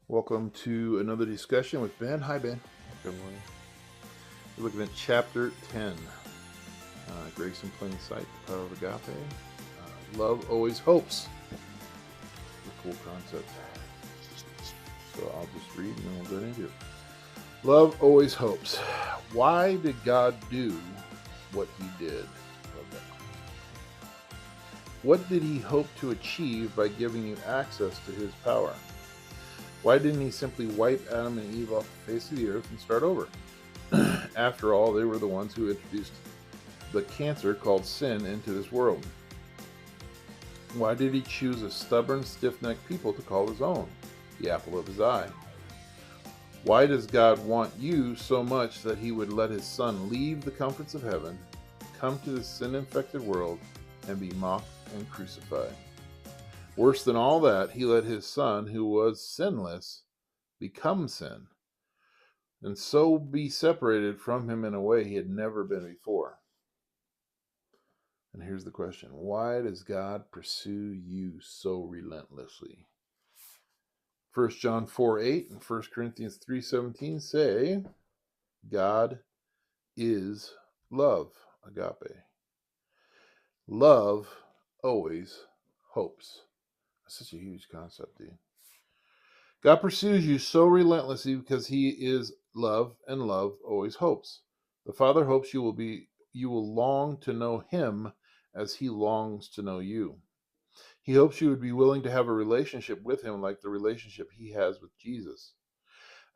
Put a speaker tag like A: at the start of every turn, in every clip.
A: Welcome to another discussion with Ben. Hi, Ben.
B: Good morning.
A: We're looking at chapter 10, Grace in Plain Sight, the Power of Agape. Love always hopes. A cool concept. So I'll just read and then we'll get into it. Love always hopes. Why did God do what he did? Love that. What did he hope to achieve by giving you access to his power? Why didn't he simply wipe Adam and Eve off the face of the earth and start over? After all, they were the ones who introduced the cancer called sin into this world. Why did he choose a stubborn, stiff-necked people to call his own, the apple of his eye? Why does God want you so much that he would let his son leave the comforts of heaven, come to this sin-infected world, and be mocked and crucified? Worse than all that, he let his son, who was sinless, become sin, and so be separated from him in a way he had never been before. And here's the question: why does God pursue you so relentlessly? 1 John 4:8 and 1 Corinthians 3:17 say, God is love, agape. Love always hopes. That's such a huge concept, dude. God pursues you so relentlessly because he is love, and love always hopes. The Father hopes you will long to know him as he longs to know you. He hopes you would be willing to have a relationship with him like the relationship he has with Jesus.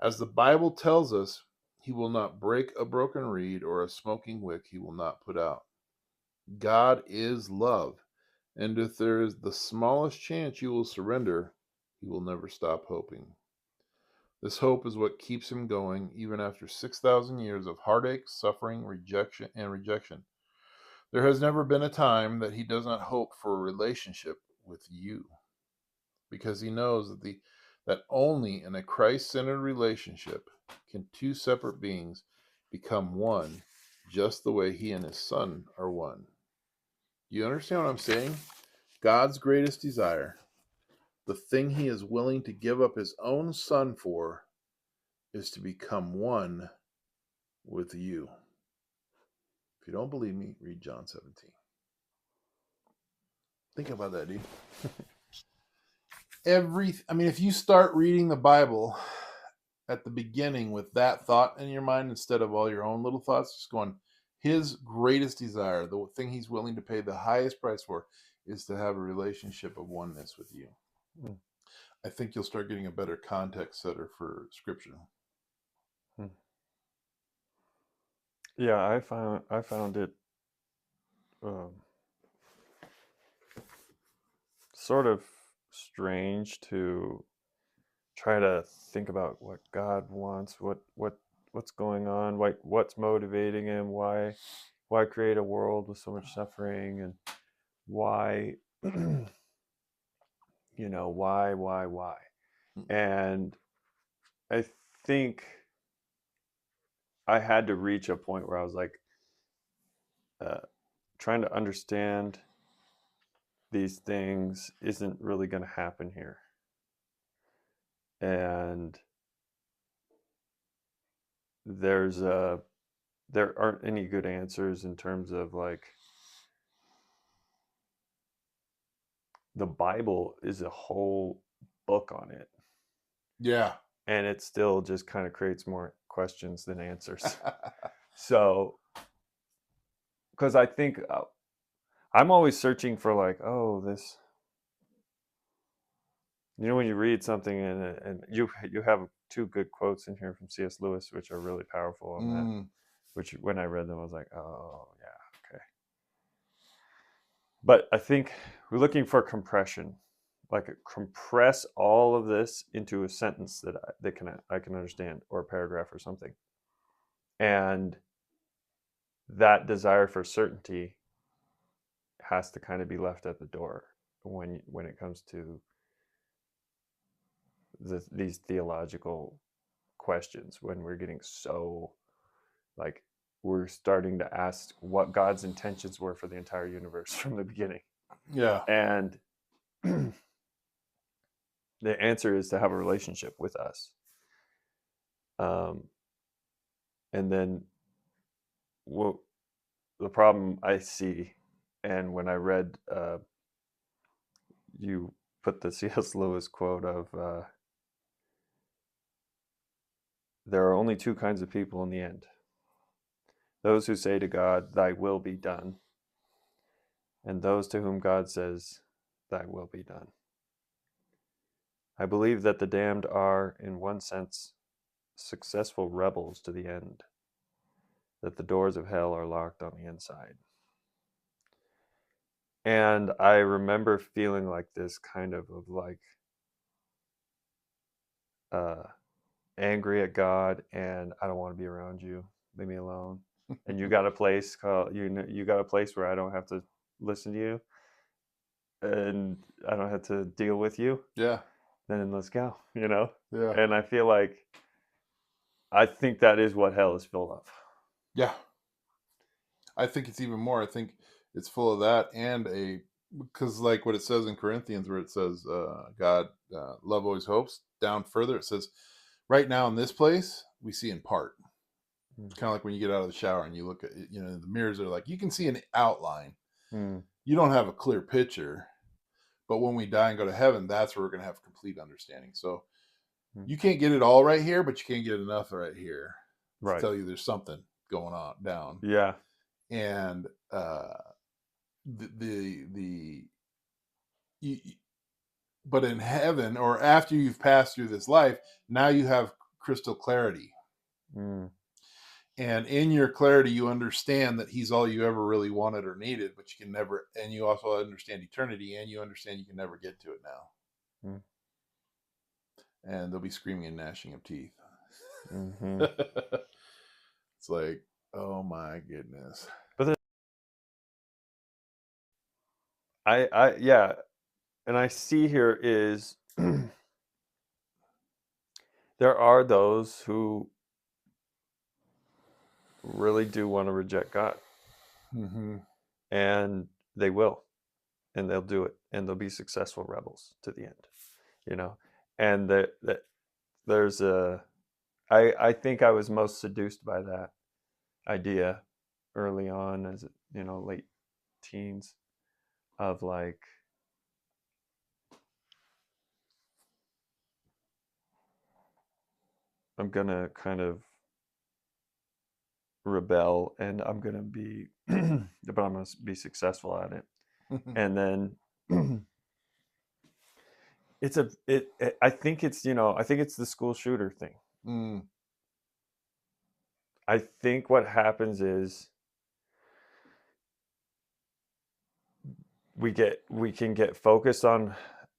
A: As the Bible tells us, he will not break a broken reed, or a smoking wick he will not put out. God is love, and if there is the smallest chance you will surrender, he will never stop hoping. This hope is what keeps him going even after 6,000 years of heartache, suffering, rejection. There has never been a time that he does not hope for a relationship with you, because he knows that only in a Christ-centered relationship can two separate beings become one, just the way he and his son are one. Do you understand what I'm saying? God's greatest desire, the thing he is willing to give up his own son for, is to become one with you. If you don't believe me, read John 17. Think about that, dude. If you start reading the Bible at the beginning with that thought in your mind instead of all your own little thoughts, just going, his greatest desire, the thing he's willing to pay the highest price for, is to have a relationship of oneness with you.
B: Hmm.
A: I think you'll start getting a better context setter for scripture.
B: Hmm. Yeah, I found it um, sort of strange to try to think about what God wants, what's going on, what's motivating him, why create a world with so much suffering, and why why. And I think I had to reach a point where I was like uh, trying to understand these things isn't really going to happen here. And there aren't any good answers in terms of like the Bible is a whole book on it.
A: Yeah.
B: And it still just kind of creates more questions than answers. So, because I think I'm always searching for like, oh, this, when you read something and you have two good quotes in here from C.S. Lewis, which are really powerful on that. Which when I read them, I was like, oh yeah, okay. But I think we're looking for compression, like compress all of this into a sentence that I can understand, or a paragraph or something. And that desire for certainty has to kind of be left at the door when it comes to these theological questions, when we're getting so like we're starting to ask what God's intentions were for the entire universe from the beginning.
A: Yeah.
B: And The answer is to have a relationship with us. And then the problem I see, and when I read, you put the C.S. Lewis quote of, there are only two kinds of people in the end. Those who say to God, thy will be done, and those to whom God says, thy will be done. I believe that the damned are, in one sense, successful rebels to the end, that the doors of hell are locked on the inside. And I remember feeling like this kind of like angry at God, and I don't want to be around you. Leave me alone. And you got a place called you got a place where I don't have to listen to you, and I don't have to deal with you.
A: Yeah.
B: Then let's go. You know.
A: Yeah.
B: And I feel like I think that is what hell is full of.
A: Yeah. I think it's even more. I think it's full of that, and because like what it says in Corinthians, where it says, God, love always hopes. Down further, it says, right now in this place, we see in part. It's kind of like when you get out of the shower and you look at, the mirrors are like, you can see an outline. You don't have a clear picture, but when we die and go to heaven, that's where we're going to have complete understanding. So you can't get it all right here, but you can't get enough right here to tell you there's something going on down.
B: Yeah.
A: And but in heaven, or after you've passed through this life, now you have crystal clarity. And in your clarity, you understand that he's all you ever really wanted or needed, but you can never, and you also understand eternity, and you understand you can never get to it now. And they'll be screaming and gnashing of teeth. It's like, oh my goodness.
B: But yeah. And I see here is there are those who really do want to reject God. And they will. And they'll do it. And they'll be successful rebels to the end. And there's I think I was most seduced by that idea early on, as late teens, of like, I'm gonna kind of rebel, and I'm gonna be but I'm gonna be successful at it. And then I think it's the school shooter thing. I think what happens is we can get focused on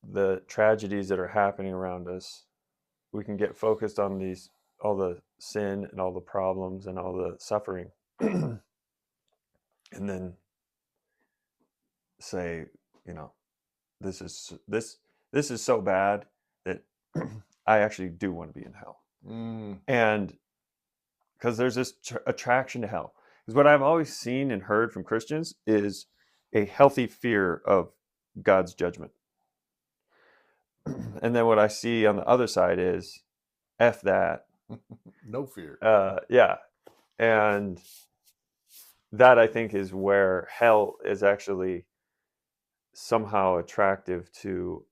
B: the tragedies that are happening around us. We can get focused on all the sin and all the problems and all the suffering, and then say, this is so bad that I actually do want to be in hell. And because there's this attraction to hell. Because what I've always seen and heard from Christians is a healthy fear of God's judgment. And then what I see on the other side is F that.
A: No fear.
B: Yeah. And that, I think, is where hell is actually somehow attractive to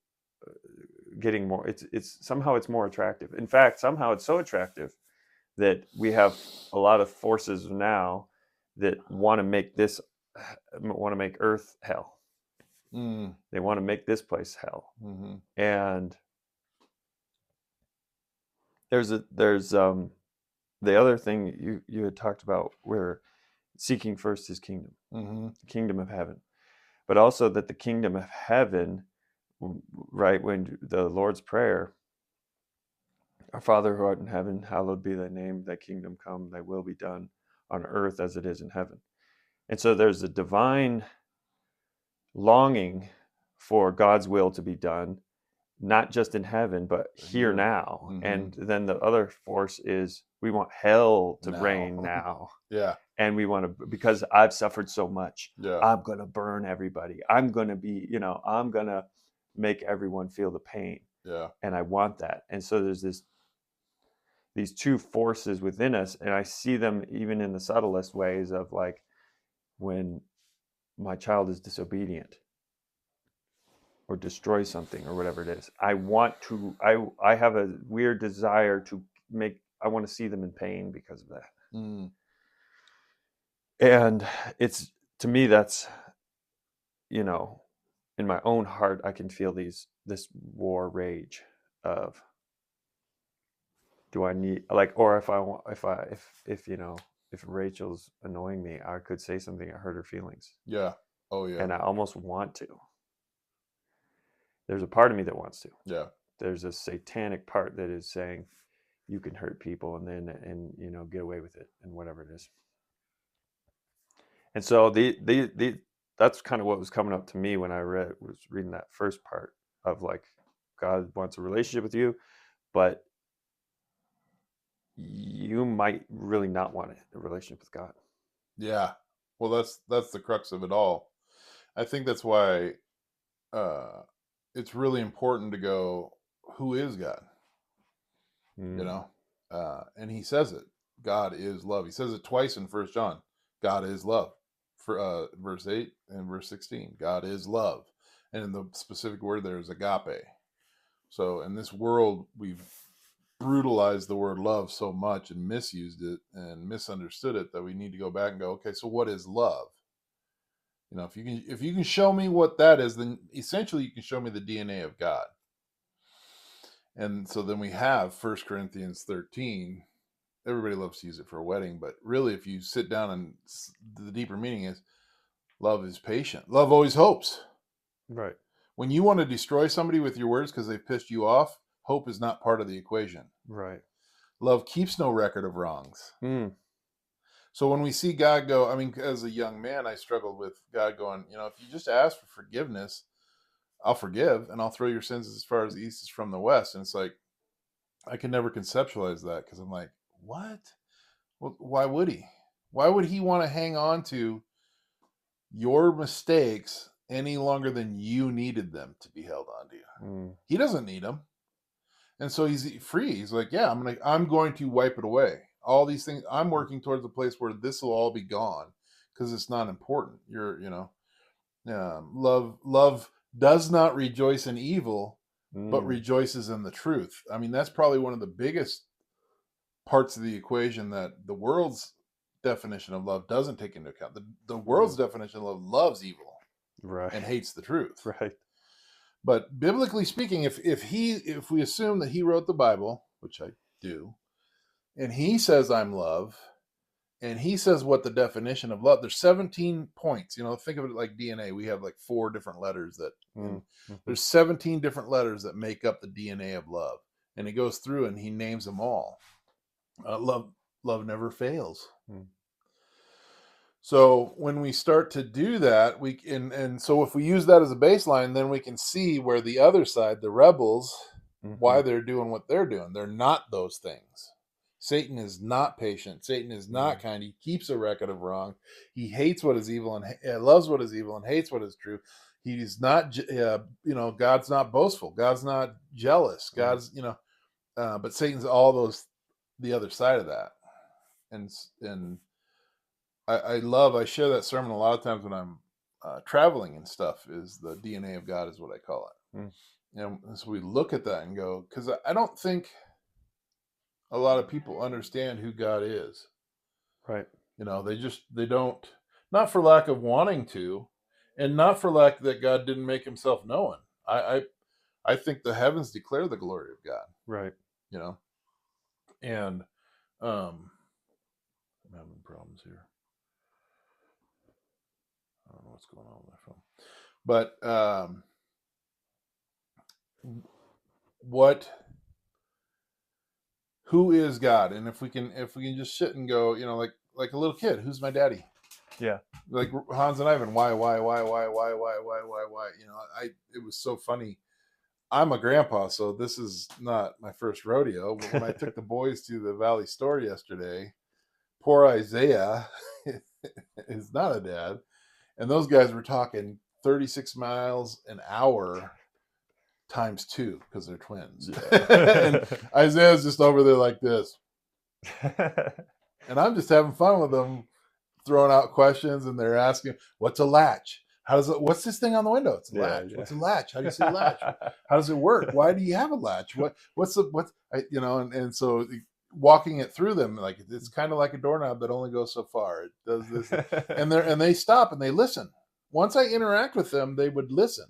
B: getting more. It's somehow it's more attractive. In fact, somehow it's so attractive that we have a lot of forces now that want to make Earth hell. They want to make this place hell. And there's the other thing you had talked about, where seeking first his kingdom, the kingdom of heaven, but also that the kingdom of heaven, right, when the Lord's Prayer, our Father who art in heaven, hallowed be thy name, thy kingdom come, thy will be done on earth as it is in heaven. And so there's a divine longing for God's will to be done, not just in heaven, but here now. And then the other force is we want hell to reign now.
A: Yeah.
B: And we want to, because I've suffered so much,
A: yeah,
B: I'm going to burn everybody. I'm going to be, I'm going to make everyone feel the pain.
A: Yeah.
B: and I want that. And so there's these two forces within us, and I see them even in the subtlest ways of like when my child is disobedient or destroys something or whatever it is. I have a weird desire to I want to see them in pain because of that.
A: Mm.
B: And it's, to me, that's, you know, in my own heart, I can feel this war rage of, do I need, like, or if you know, if Rachel's annoying me, I could say something that hurt her feelings.
A: Yeah. Oh yeah.
B: And I almost want to. There's a part of me that wants to.
A: Yeah.
B: There's a satanic part that is saying you can hurt people and you know, get away with it and whatever it is. And so that's kind of what was coming up to me when I was reading that first part of like, God wants a relationship with you, but you might really not want a relationship with God.
A: Yeah. Well, that's the crux of it all. I think that's why it's really important to go, who is God? You know? And he says it. God is love. He says it twice in 1 John. God is love. For verse 8 and verse 16. God is love. And in the specific word there is agape. So in this world, we've brutalized the word love so much and misused it and misunderstood it that we need to go back and go, okay, so what is love? You know, if you can show me what that is, then essentially you can show me the DNA of God. And so then we have 1 Corinthians 13. Everybody loves to use it for a wedding, but really if you sit down and the deeper meaning is love is patient. Love always hopes.
B: Right.
A: When you want to destroy somebody with your words because they've pissed you off, hope is not part of the equation.
B: Right.
A: Love keeps no record of wrongs.
B: Mm.
A: So when we see God go, I mean, as a young man, I struggled with God going, you know, if you just ask for forgiveness, I'll forgive and I'll throw your sins as far as the east is from the west. And it's like, I can never conceptualize that because I'm like, what? Well, why would he? Why would he want to hang on to your mistakes any longer than you needed them to be held on to you?
B: Mm.
A: He doesn't need them. And so he's free. He's like, yeah, I'm going to wipe it away. All these things, I'm working towards a place where this will all be gone because it's not important. Love does not rejoice in evil, but rejoices in the truth. I mean, that's probably one of the biggest parts of the equation that the world's definition of love doesn't take into account. The world's definition of love loves evil,
B: right,
A: and hates the truth.
B: Right.
A: But biblically speaking, if we assume that he wrote the Bible, which I do, and he says I'm love, and he says what the definition of love, there's 17 points. You know, think of it like DNA. We have like 4 different letters there's 17 different letters that make up the DNA of love. And he goes through and he names them all. Love never fails. So when we start to do that, and so if we use that as a baseline, then we can see where the other side, the rebels, why they're doing what they're doing. They're not those things. Satan is not patient. Satan is not kind. He keeps a record of wrong. He hates what is evil and loves what is evil and hates what is true. He's not, God's not boastful. God's not jealous. God's, but Satan's all those, the other side of that. And I share that sermon a lot of times when I'm traveling and stuff, is the DNA of God is what I call it. And so we look at that and go, because I don't think a lot of people understand who God is.
B: Right.
A: You know, they don't, not for lack of wanting to, and not for lack that God didn't make himself known. I think the heavens declare the glory of God.
B: Right.
A: You know, and I'm having problems here. I don't know what's going on with my phone. But who is God? And if we can just sit and go, like a little kid, who's my daddy?
B: Yeah.
A: Like Hans and Ivan, why? It was so funny. I'm a grandpa, so this is not my first rodeo. But when I took the boys to the Valley store yesterday, poor Isaiah is not a dad. And those guys were talking 36 miles an hour times 2 because they're twins.
B: Yeah.
A: And Isaiah's just over there like this. And I'm just having fun with them, throwing out questions, and they're asking, what's a latch? What's this thing on the window? It's a
B: Yeah,
A: latch.
B: yeah.
A: What's a latch? How do you say latch? How does it work? Why do you have a latch? And so walking it through them, like it's kind of like a doorknob that only goes so far. It does this, and they stop and they listen. Once I interact with them, they would listen.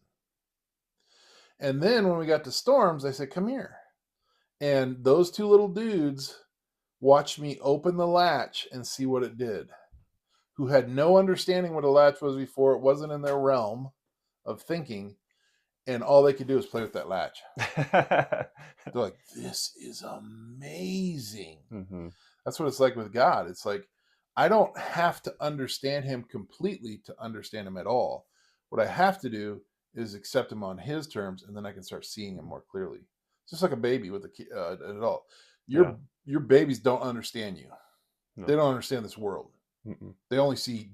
A: And then when we got to Storms, I said, come here. And those 2 little dudes watched me open the latch and see what it did, who had no understanding what a latch was before. It wasn't in their realm of thinking. And all they could do is play with that latch. They're like, this is amazing.
B: Mm-hmm.
A: That's what it's like with God. It's like, I don't have to understand him completely to understand him at all. What I have to do is accept him on his terms, and then I can start seeing him more clearly. It's just like a baby with an adult. Your babies don't understand you. No. They don't understand this world. Mm-mm. They only see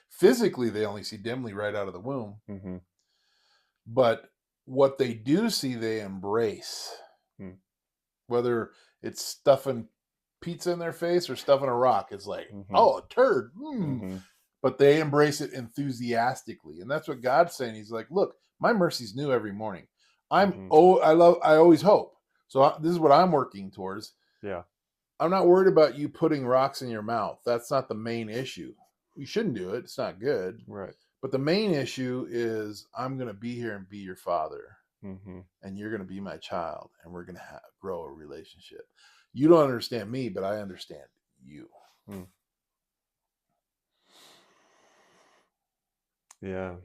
A: physically, they only see dimly right out of the womb.
B: Mm-hmm.
A: But what they do see, they embrace. Whether it's stuffing pizza in their face or stuffing a rock, it's like, oh, a turd. But they embrace it enthusiastically. And that's what God's saying. He's like, look, my mercy's new every morning. I always hope. So this is what I'm working towards.
B: Yeah.
A: I'm not worried about you putting rocks in your mouth. That's not the main issue. You shouldn't do it. It's not good.
B: Right.
A: But the main issue is I'm going to be here and be your father. And you're going to be my child. And we're going to grow a relationship. You don't understand me, but I understand you.
B: Yeah.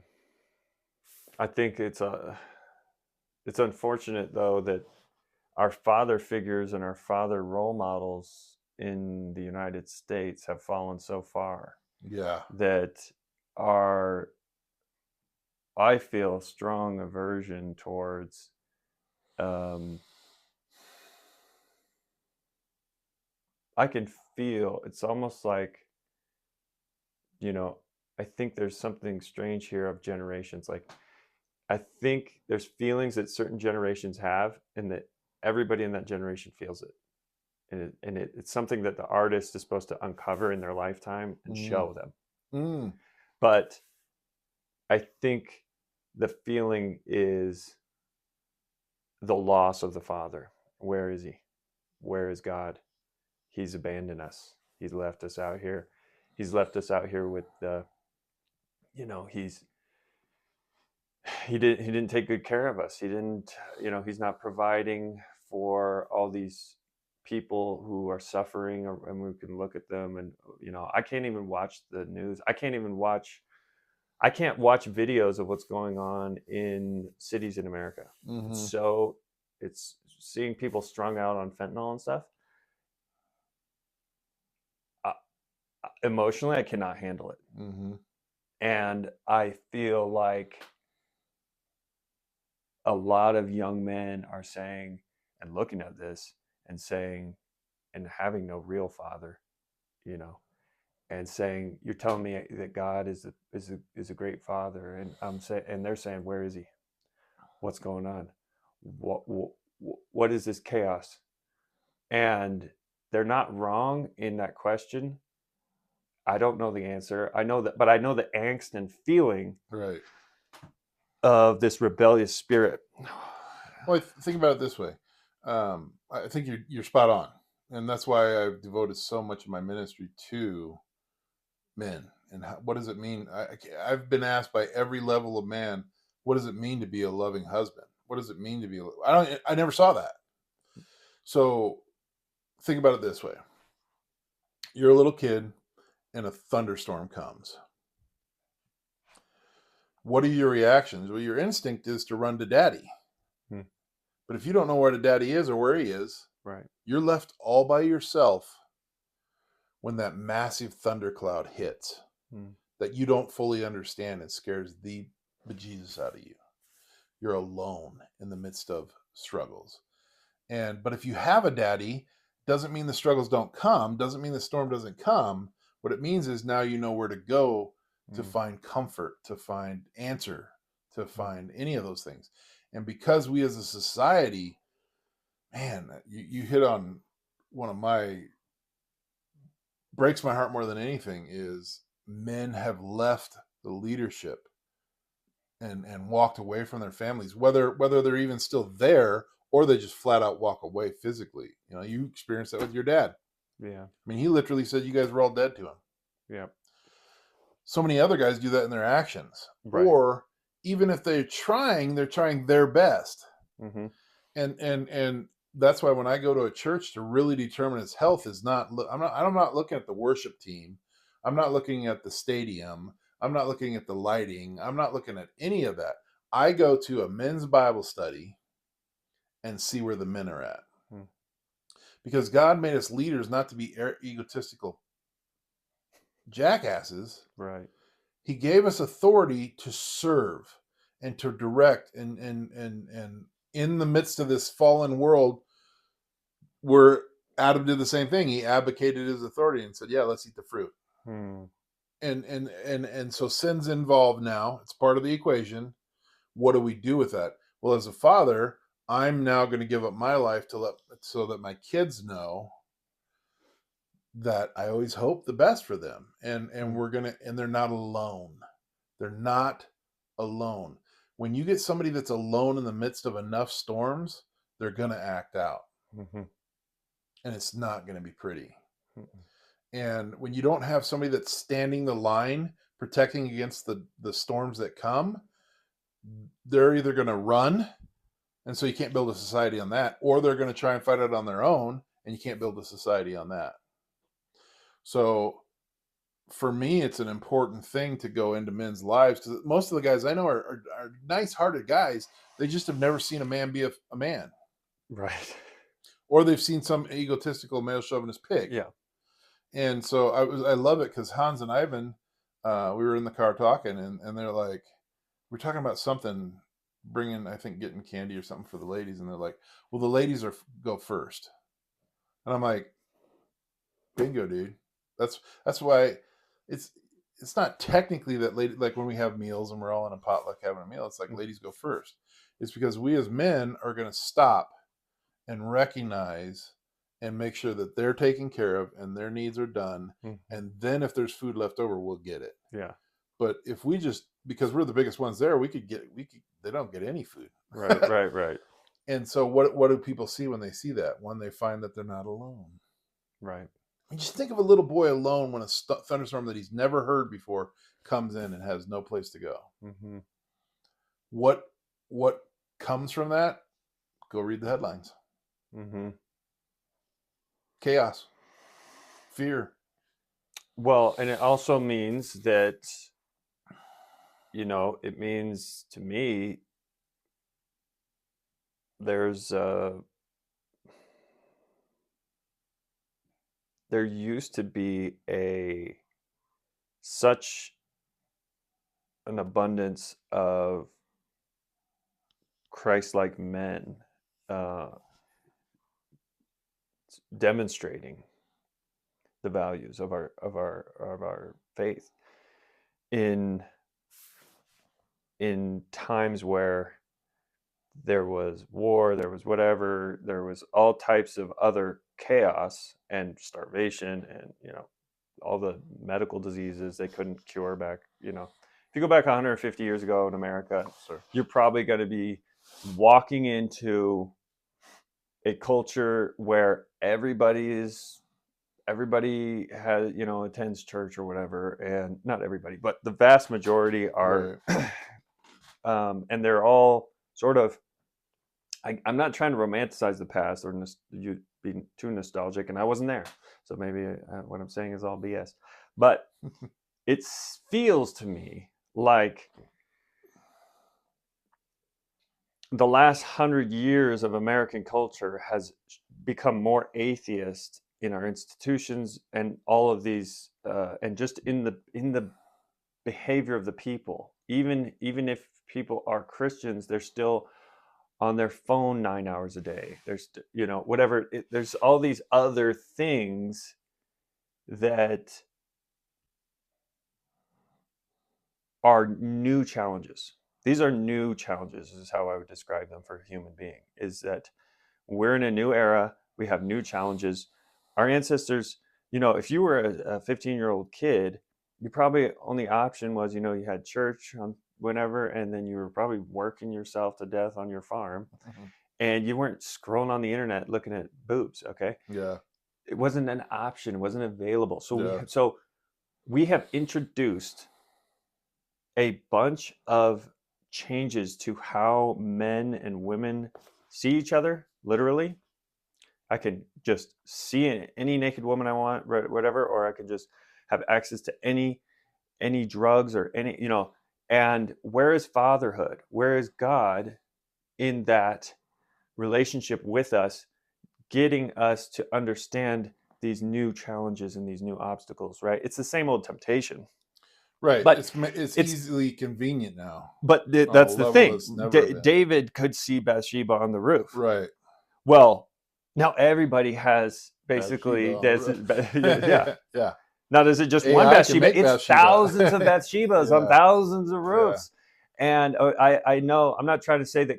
B: I think it's unfortunate, though, that our father figures and our father role models in the United States have fallen so far.
A: Yeah.
B: That I feel a strong aversion towards I can feel it's almost like, I think there's something strange here of generations. Like, I think there's feelings that certain generations have, and that everybody in that generation feels it. And it's something that the artist is supposed to uncover in their lifetime and show them. But I think the feeling is the loss of the father. Where is he? Where is God? He's abandoned us. He's left us out here. He's left us out here with the, he didn't take good care of us. He didn't, he's not providing for all these people who are suffering, and we can look at them and, I can't even watch the news. I can't watch videos of what's going on in cities in America. So it's seeing people strung out on fentanyl and stuff. Emotionally, I cannot handle it. And I feel like a lot of young men are saying and looking at this and saying, and having no real father, and saying, you're telling me that God is a great father, and and they're saying, where is he? What's going on? What is this chaos? And they're not wrong in that question. I don't know the answer. I know that, but I know the angst and feeling
A: right
B: of this rebellious spirit.
A: Well, think about it this way. I think you're spot on, and that's why I've devoted so much of my ministry to men. And what does it mean? I've been asked by every level of man, what does it mean to be a loving husband? What does it mean to be? I never saw that. So think about it this way: you're a little kid, and a thunderstorm comes. What are your reactions? Well, your instinct is to run to daddy. But if you don't know where the daddy is or where he is,
B: right,
A: you're left all by yourself when that massive thundercloud hits that you don't fully understand and scares the bejesus out of you. You're alone in the midst of struggles. But if you have a daddy, doesn't mean the struggles don't come, doesn't mean the storm doesn't come. What it means is now you know where to go to find comfort, to find answer, to find any of those things. And because we as a society, man, you hit on one of my breaks my heart more than anything is men have left the leadership and walked away from their families, whether they're even still there or they just flat out walk away physically. You know, you experienced that with your dad.
B: Yeah.
A: I mean, he literally said you guys were all dead to him.
B: Yeah.
A: So many other guys do that in their actions.
B: Right.
A: Or even if they're trying their best.
B: Mm-hmm.
A: And that's why when I go to a church to really determine its health is not I'm not looking at the worship team. I'm not looking at the stadium. I'm not looking at the lighting. I'm not looking at any of that. I go to a men's Bible study and see where the men are at.
B: Hmm.
A: Because God made us leaders not to be egotistical jackasses.
B: Right.
A: He gave us authority to serve and to direct and in the midst of this fallen world where Adam did the same thing. He advocated his authority and said, yeah, let's eat the fruit.
B: Hmm.
A: And so sin's involved now. It's part of the equation. What do we do with that? Well, as a father, I'm now going to give up my life so that my kids know that I always hope the best for them. And they're not alone. They're not alone. When you get somebody that's alone in the midst of enough storms, they're going to act out.
B: Mm-hmm.
A: And it's not going to be pretty.
B: Mm-mm.
A: And when you don't have somebody that's standing the line, protecting against the storms that come, they're either going to run, and so you can't build a society on that, or they're going to try and fight it on their own, and you can't build a society on that. So for me, it's an important thing to go into men's lives, because most of the guys I know are nice-hearted guys. They just have never seen a man be a man.
B: Right.
A: Or they've seen some egotistical male chauvinist pig.
B: Yeah.
A: And so I love it because Hans and Ivan, we were in the car talking, and they're like, we're talking about something, getting candy or something for the ladies, and they're like, well, the ladies go first. And I'm like, bingo, dude. That's why it's not technically that lady, like when we have meals and we're all in a potluck having a meal, it's like ladies go first. It's because we as men are going to stop and recognize and make sure that they're taken care of and their needs are done.
B: Mm-hmm.
A: And then if there's food left over, we'll get it.
B: Yeah.
A: But if we just, because we're the biggest ones there, they don't get any food.
B: Right.
A: And so what do people see when they see that? When they find that they're not alone.
B: Right.
A: And just think of a little boy alone when a thunderstorm that he's never heard before comes in and has no place to go.
B: Mm-hmm.
A: What comes from that? Go read the headlines.
B: Mm-hmm.
A: Chaos, fear.
B: Well, and it also means that, it means to me there used to be such an abundance of Christ-like men demonstrating the values of our faith in times where there was war, there was whatever, there was all types of other chaos and starvation, and all the medical diseases they couldn't cure back. If you go back 150 years ago in America, you're probably going to be walking into a culture where everybody has, attends church or whatever, and not everybody, but the vast majority are, right. And they're all sort of, I'm not trying to romanticize the past or you being too nostalgic, and I wasn't there, so maybe what I'm saying is all BS, but it feels to me like the last 100 years of American culture has become more atheist in our institutions and all of these, and just in the behavior of the people. Even if people are Christians, they're still on their phone 9 hours a day. There's whatever. There's all these other things that are new challenges. These are new challenges, is how I would describe them for a human being, is that we're in a new era. We have new challenges. Our ancestors, if you were a 15-year-old kid, you probably only option was, you had church on whenever, and then you were probably working yourself to death on your farm, and you weren't scrolling on the internet looking at boobs. Okay.
A: Yeah.
B: It wasn't an option. It wasn't available. So
A: Yeah.
B: we have introduced a bunch of changes to how men and women see each other, literally. I can just see any naked woman I want, whatever, or I can just have access to any drugs or any, and where is fatherhood? Where is God in that relationship with us, getting us to understand these new challenges and these new obstacles, right? It's the same old temptation.
A: Right.
B: But
A: it's easily convenient now.
B: But that's the thing. David could see Bathsheba on the roof.
A: Right.
B: Well, now everybody has basically
A: yeah. Yeah.
B: Now there's just one Bathsheba. It's thousands of Bathshebas on thousands of roofs. Yeah. And I know, I'm not trying to say that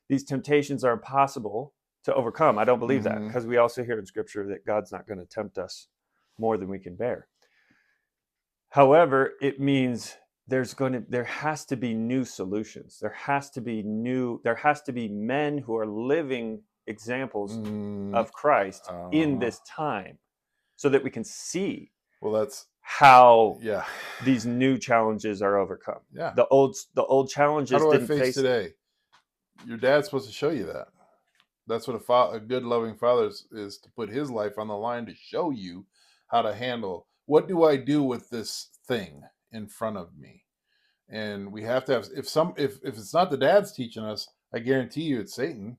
B: these temptations are impossible to overcome. I don't believe that, because we also hear in Scripture that God's not going to tempt us more than we can bear. However, it means there has to be new solutions. There has to be men who are living examples of Christ in this time, so that we can see how these new challenges are overcome.
A: Yeah.
B: The old challenges
A: how do I face today? Your dad's supposed to show you that. That's what a good loving father is to put his life on the line to show you how to handle. What do I do with this thing in front of me? And we have to have, if it's not the dad's teaching us, I guarantee you it's Satan.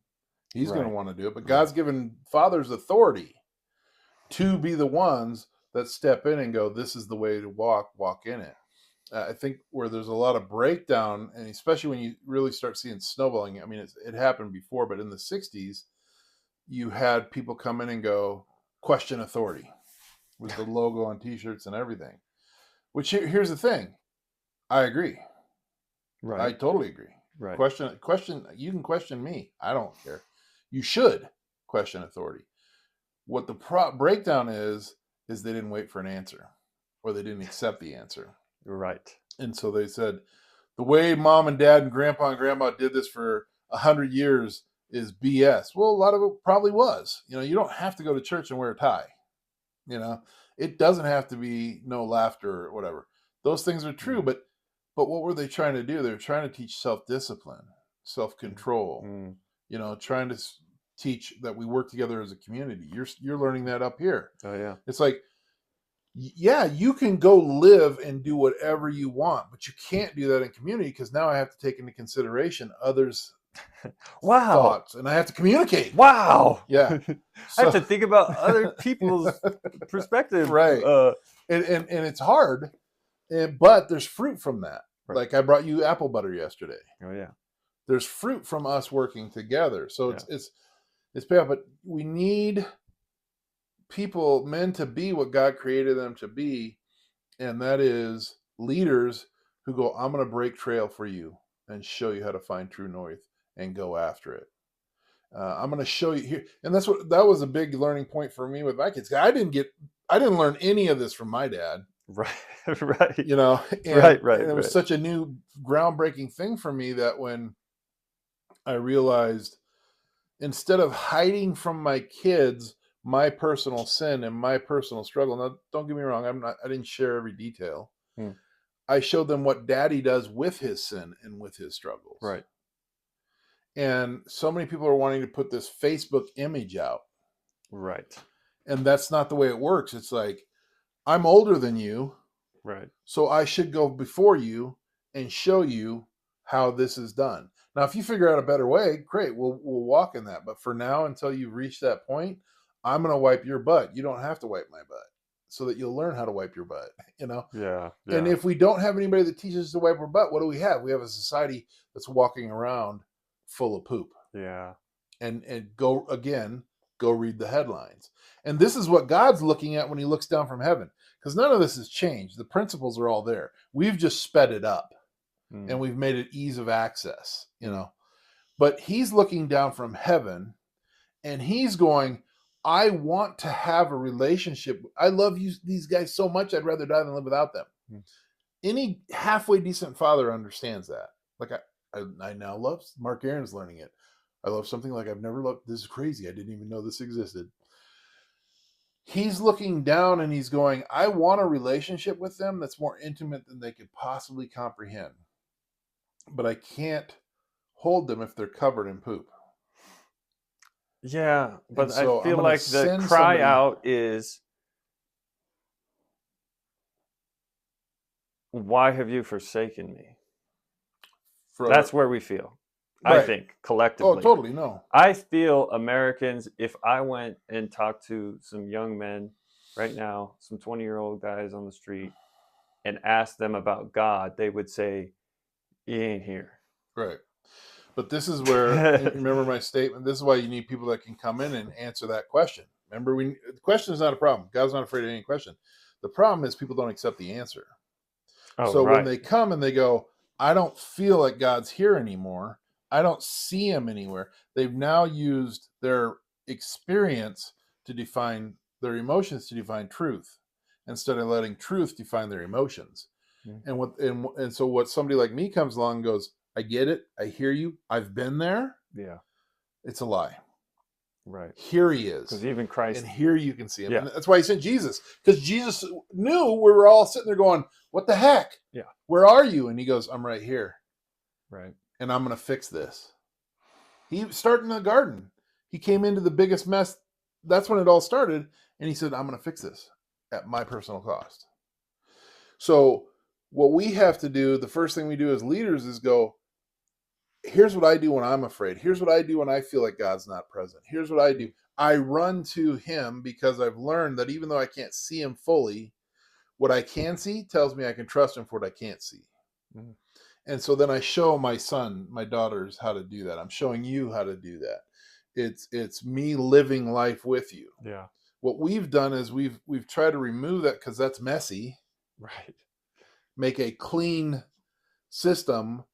A: He's going to want to do it. But God's given fathers authority to be the ones that step in and go, this is the way to walk in it. I think where there's a lot of breakdown, and especially when you really start seeing snowballing, I mean, it happened before, but in the 60s, you had people come in and go, question authority, with the logo on T-shirts and everything. Which here's the thing, I agree. Right. I totally agree.
B: Right.
A: Question. You can question me. I don't care. You should question authority. What the breakdown is they didn't wait for an answer, or they didn't accept the answer.
B: Right.
A: And so they said, the way mom and dad and grandpa did this for 100 years is BS. Well, a lot of it probably was. You don't have to go to church and wear a tie. It doesn't have to be no laughter or whatever. Those things are true, but what were they trying to do? They were trying to teach self-discipline, self-control, trying to teach that we work together as a community. You're learning that up here.
B: Oh, yeah.
A: It's like, yeah, you can go live and do whatever you want, but you can't do that in community, because now I have to take into consideration others' thoughts, and I have to communicate.
B: Wow.
A: Yeah.
B: I have to think about other people's perspective.
A: Right. And it's hard, but there's fruit from that. Right. Like I brought you apple butter yesterday.
B: Oh, yeah.
A: There's fruit from us working together. So it's payoff, but we need men to be what God created them to be, and that is leaders who go, I'm going to break trail for you and show you how to find true north and go after it. I'm going to show you here, and that was a big learning point for me with my kids. I didn't learn any of this from my dad.
B: Right. Right.
A: Right. And it was such a new groundbreaking thing for me that when I realized, instead of hiding from my kids my personal sin and my personal struggle. Now, don't get me wrong. I didn't share every detail. I showed them what daddy does with his sin and with his struggles.
B: Right.
A: And so many people are wanting to put this Facebook image out.
B: Right.
A: And that's not the way it works. It's like, I'm older than you.
B: Right.
A: So I should go before you and show you how this is done. Now, if you figure out a better way, great. We'll walk in that. But for now, until you reach that point, I'm going to wipe your butt. You don't have to wipe my butt, so that you'll learn how to wipe your butt,
B: Yeah.
A: And if we don't have anybody that teaches us to wipe our butt, what do we have? We have a society that's walking around full of poop.
B: Yeah.
A: And go read the headlines. And this is what God's looking at when he looks down from heaven, because none of this has changed. The principles are all there. We've just sped it up. and we've made it ease of access, you know. But he's looking down from heaven and he's going, I want to have a relationship. I love you, these guys so much. I'd rather die than live without them. Any halfway decent father understands that. Like I now love, Mark Aaron's learning it. I love something like I've never loved. This is crazy. I didn't even know this existed. He's looking down and he's going, I want a relationship with them that's more intimate than they could possibly comprehend. But I can't hold them if they're covered in poop.
B: Yeah, but
A: so
B: I feel like the cry out is, why have you forsaken me? That's where we feel. Right. I think collectively.
A: Oh, totally. No.
B: I feel Americans, if I went and talked to some young men right now, some 20-year-old guys on the street, and asked them about God, they would say, he ain't here.
A: Right. But this is where, remember my statement, this is why you need people that can come in and answer that question. Remember, the question is not a problem. God's not afraid of any question. The problem is people don't accept the answer. Oh, so right. When they come and they go, I don't feel like God's here anymore, I don't see him anywhere, they've now used their experience to define their emotions, to define truth, instead of letting truth define their emotions. Mm-hmm. And so what somebody like me comes along and goes, I get it, I hear you, I've been there.
B: Yeah.
A: It's a lie.
B: Right.
A: Here he is.
B: Because even Christ.
A: And here you can see him.
B: Yeah.
A: And that's why he sent Jesus. Because Jesus knew we were all sitting there going, what the heck?
B: Yeah.
A: Where are you? And he goes, I'm right here.
B: Right.
A: And I'm going to fix this. He started in the garden. He came into the biggest mess. That's when it all started. And he said, I'm going to fix this at my personal cost. So what we have to do, the first thing we do as leaders is go, here's what I do when I'm afraid. Here's what I do when I feel like God's not present. Here's what I do. I run to him because I've learned that even though I can't see him fully, what I can see tells me I can trust him for what I can't see. Mm-hmm. And so then I show my son, my daughters how to do that. I'm showing you how to do that. It's me living life with you.
B: Yeah.
A: What we've done is we've tried to remove that because that's messy.
B: Right.
A: Make a clean system,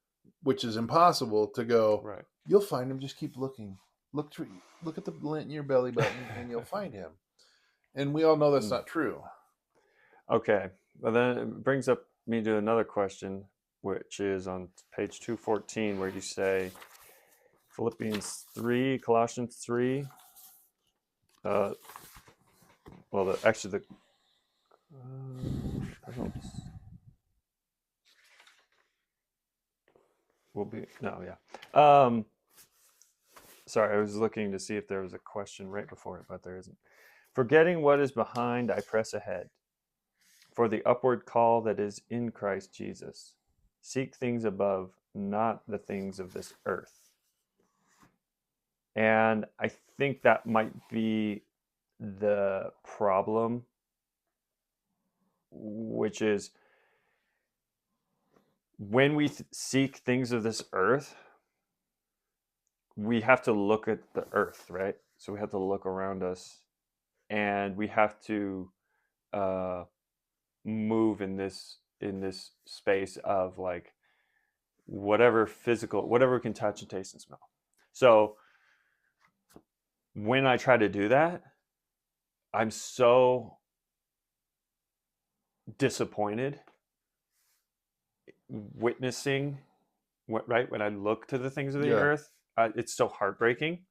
A: which is impossible to go.
B: Right.
A: You'll find him. Just keep looking. Look at the lint in your belly button, and you'll find him. And we all know that's not true.
B: Okay. Well, then it brings up me to another question, which is on page 214, where you say Philippians 3, Colossians 3. I don't. Sorry, I was looking to see if there was a question right before it, but there isn't. Forgetting what is behind, I press ahead for the upward call that is in Christ Jesus. Seek things above, not the things of this earth. And I think that might be the problem, which is when we seek things of this earth, we have to look at the earth, right? So we have to look around us, and we have to move in this space of like whatever we can touch and taste and smell. So when I try to do that, I'm so disappointed witnessing when I look to the things of the earth. It's so heartbreaking.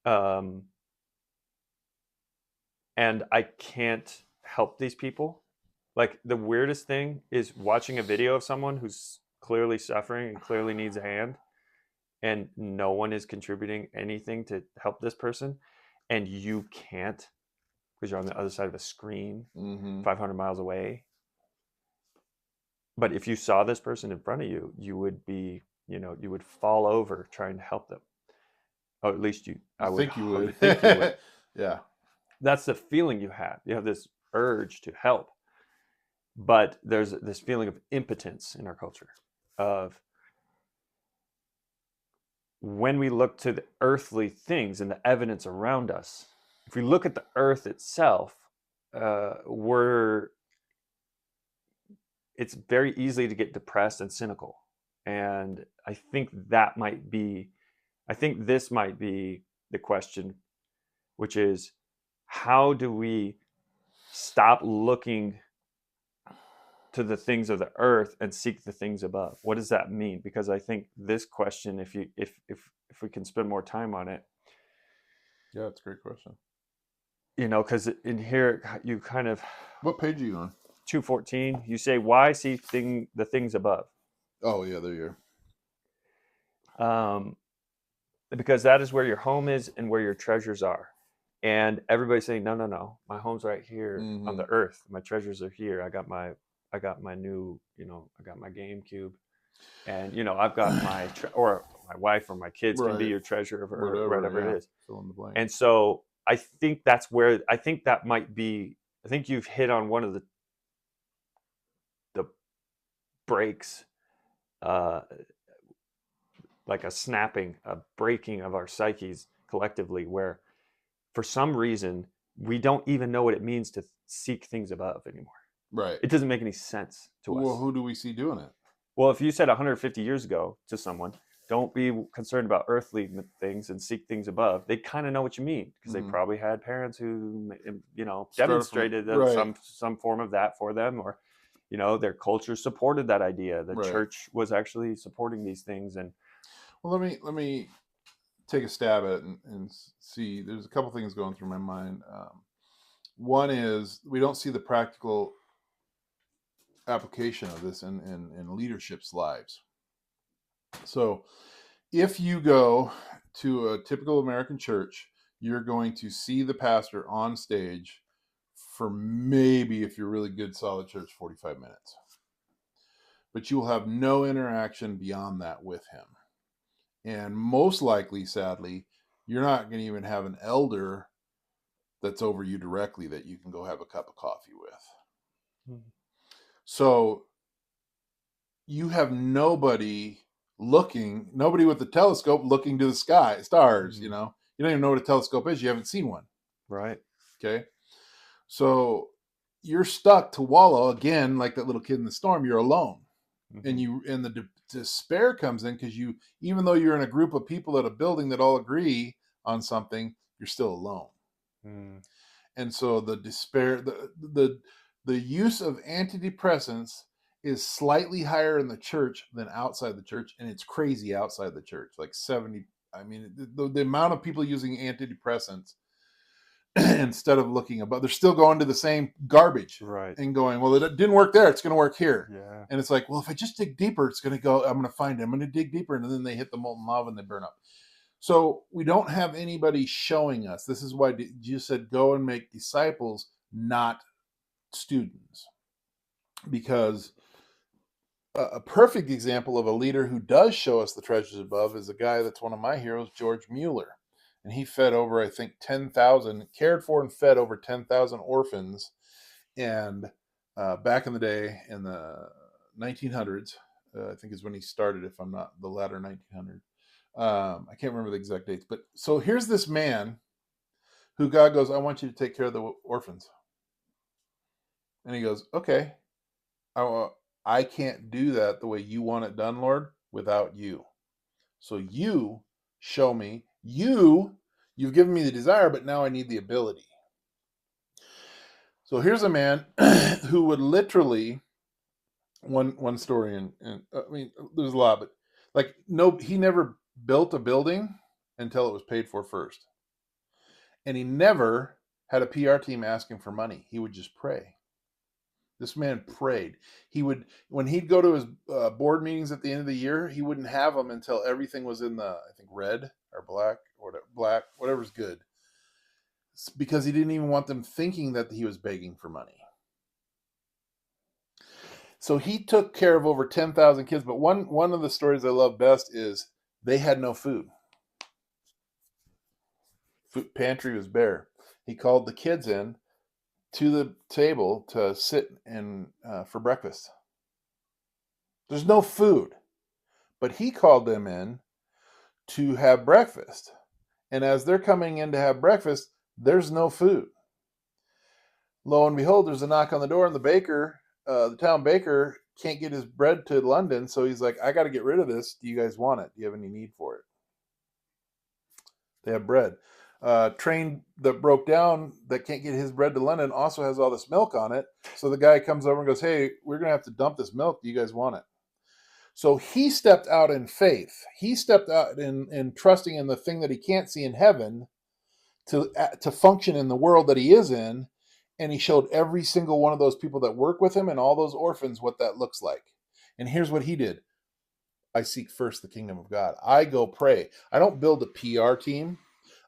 B: And I can't help these people. Like, the weirdest thing is watching a video of someone who's clearly suffering and clearly needs a hand, and no one is contributing anything to help this person, and you can't because you're on the other side of a screen, 500 miles away. But if you saw this person in front of you, you would be, you would fall over trying to help them. Or at least I would think you would.
A: Yeah.
B: That's the feeling you have. You have this urge to help. But there's this feeling of impotence in our culture of when we look to the earthly things and the evidence around us. If we look at the earth itself, we're it's very easy to get depressed and cynical. And I think that might be, I think this might be the question, which is, how do we stop looking to the things of the earth and seek the things above? What does that mean? Because I think this question, if we can spend more time on it,
A: Yeah, it's a great question.
B: because in here you kind of,
A: What page are you on?
B: 214, you say, why see the things above?
A: Oh, yeah, there you
B: Because that is where your home is and where your treasures are. And everybody's saying, no, my home's right here on the earth. My treasures are here. I got my new, I got my GameCube, and I've got or my wife or my kids can be your treasure of whatever it is.
A: Fill in the blank.
B: And so I think that's where, I think that might be, I think you've hit on one of the breaks, like a snapping, a breaking of our psyches collectively, where for some reason we don't even know what it means to seek things above anymore.
A: Right.
B: It doesn't make any sense to us.
A: Well, who do we see doing it?
B: Well, if you said 150 years ago to someone, don't be concerned about earthly things and seek things above, they kind of know what you mean, because they probably had parents who, demonstrated some form of that for them, or, their culture supported that idea. The church was actually supporting these things. And
A: well, let me take a stab at it and see. There's a couple things going through my mind. One is, we don't see the practical application of this in leadership's lives. So if you go to a typical American church, you're going to see the pastor on stage for maybe, if you're really good, solid church, 45 minutes. But you will have no interaction beyond that with him. And most likely, sadly, you're not going to even have an elder that's over you directly that you can go have a cup of coffee with. So you have nobody with the telescope looking to the sky, stars, you don't even know what a telescope is. You haven't seen one.
B: Right.
A: Okay. So you're stuck to wallow again, like that little kid in the storm. You're alone. And the despair comes in, because even though you're in a group of people at a building that all agree on something, you're still alone. And so the despair, the use of antidepressants is slightly higher in the church than outside the church, and it's crazy outside the church. Like 70. I mean, the amount of people using antidepressants instead of looking above, they're still going to the same garbage,
B: right?
A: And going, well, it didn't work there, it's going to work here.
B: Yeah.
A: And it's like, well, if I just dig deeper, it's going to go. I'm going to find it. I'm going to dig deeper, and then they hit the molten lava and they burn up. So we don't have anybody showing us. This is why Jesus said, "Go and make disciples, not students," because a perfect example of a leader who does show us the treasures above is a guy that's one of my heroes, George Mueller. And he fed over, I think, 10,000, cared for and fed over 10,000 orphans. And back in the day, in the 1900s, I think is when he started, if I'm not the latter 1900s. I can't remember the exact dates. But so here's this man who God goes, "I want you to take care of the orphans." And he goes, "Okay, I can't do that the way you want it done, Lord, without you. So you show me. You've given me the desire, but now I need the ability." So here's a man who would literally, one story, and I mean, there's a lot, but he never built a building until it was paid for first. And he never had a PR team asking for money. He would just pray. This man prayed. When he'd go to his board meetings at the end of the year, he wouldn't have them until everything was in the, I think, red or black, whatever's good. It's because he didn't even want them thinking that he was begging for money. So he took care of over 10,000 kids. But one of the stories I love best is they had no food. Food pantry was bare. He called the kids in to the table to sit and for breakfast. There's no food, but he called them in to have breakfast. And as they're coming in to have breakfast, there's no food. Lo and behold, there's a knock on the door, and the baker, the town baker, can't get his bread to London, so he's like, I got to get rid of this. Do you guys want it? Do you have any need for it? They have bread. Train that broke down that can't get his bread to London also has all this milk on it. So the guy comes over and goes, hey, we're going to have to dump this milk. Do you guys want it? So he stepped out in faith. He stepped out in trusting in the thing that he can't see in heaven to function in the world that he is in. And he showed every single one of those people that work with him and all those orphans what that looks like. And here's what he did. I seek first the kingdom of God. I go pray. I don't build a PR team.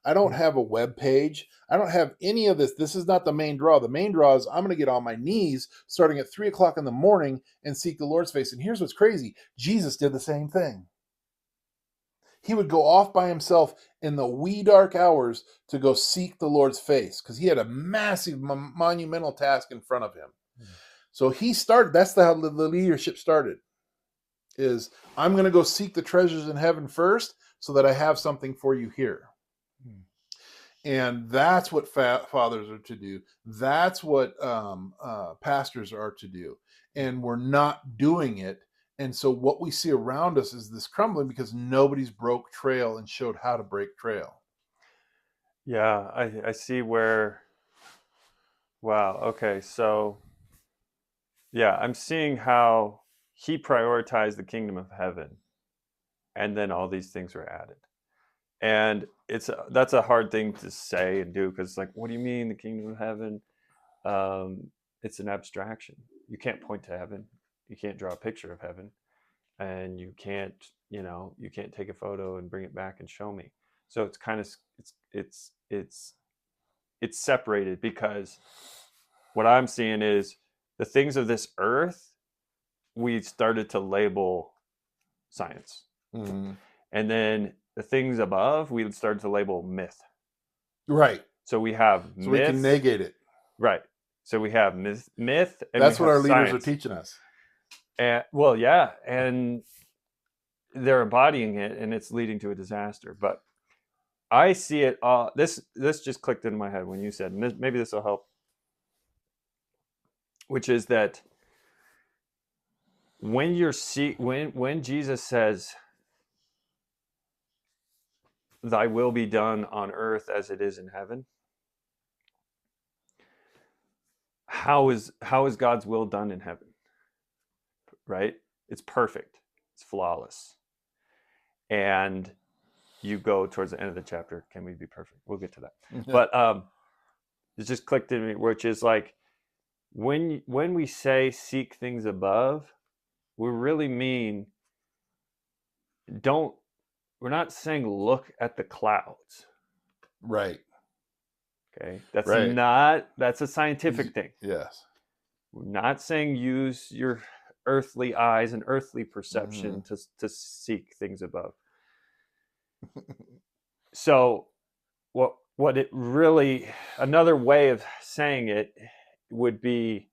A: I don't have a web page. I don't have any of this. This is not the main draw. The main draw is I'm going to get on my knees starting at 3:00 in the morning and seek the Lord's face. And here's what's crazy. Jesus did the same thing. He would go off by himself in the wee dark hours to go seek the Lord's face because he had a massive, monumental task in front of him. Mm-hmm. So he started, that's how the leadership started, is I'm going to go seek the treasures in heaven first so that I have something for you here. And that's what fathers are to do. That's what pastors are to do. And we're not doing it. And so what we see around us is this crumbling because nobody's broke trail and showed how to break trail.
B: Yeah, I see where, wow, okay. So, yeah, I'm seeing how he prioritized the kingdom of heaven and then all these things were added. And that's a hard thing to say and do because, like, what do you mean the kingdom of heaven? It's an abstraction. You can't point to heaven. You can't draw a picture of heaven, and you can't take a photo and bring it back and show me. So it's kind of it's separated because what I'm seeing is the things of this earth we started to label science, mm-hmm. and then the things above, we started to label myth.
A: Right.
B: So we have
A: myth. So we can negate it.
B: Right. So we have myth and
A: that's what our
B: science.
A: Leaders are teaching us.
B: And well, yeah. And they're embodying it and it's leading to a disaster. But I see it all. This just clicked in my head when you said, maybe this will help. Which is that when when Jesus says, thy will be done on earth as it is in heaven. How is God's will done in heaven? Right? It's perfect. It's flawless. And you go towards the end of the chapter. Can we be perfect? We'll get to that. Mm-hmm. But it just clicked in me, which is like when we say seek things above, we really mean we're not saying look at the clouds.
A: Right.
B: Okay. That's a scientific thing.
A: Yes.
B: We're not saying use your earthly eyes and earthly perception to seek things above. So what it really, another way of saying it would be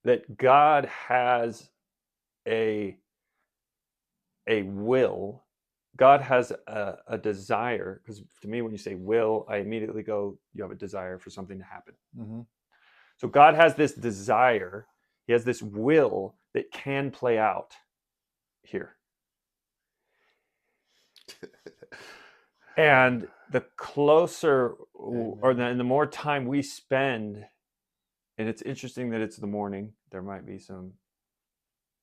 B: that God has a will. God has a desire, because to me, when you say will, I immediately go, you have a desire for something to happen. Mm-hmm. So God has this desire. He has this will that can play out here. And the closer or the more time we spend, and it's interesting that it's the morning, there might be some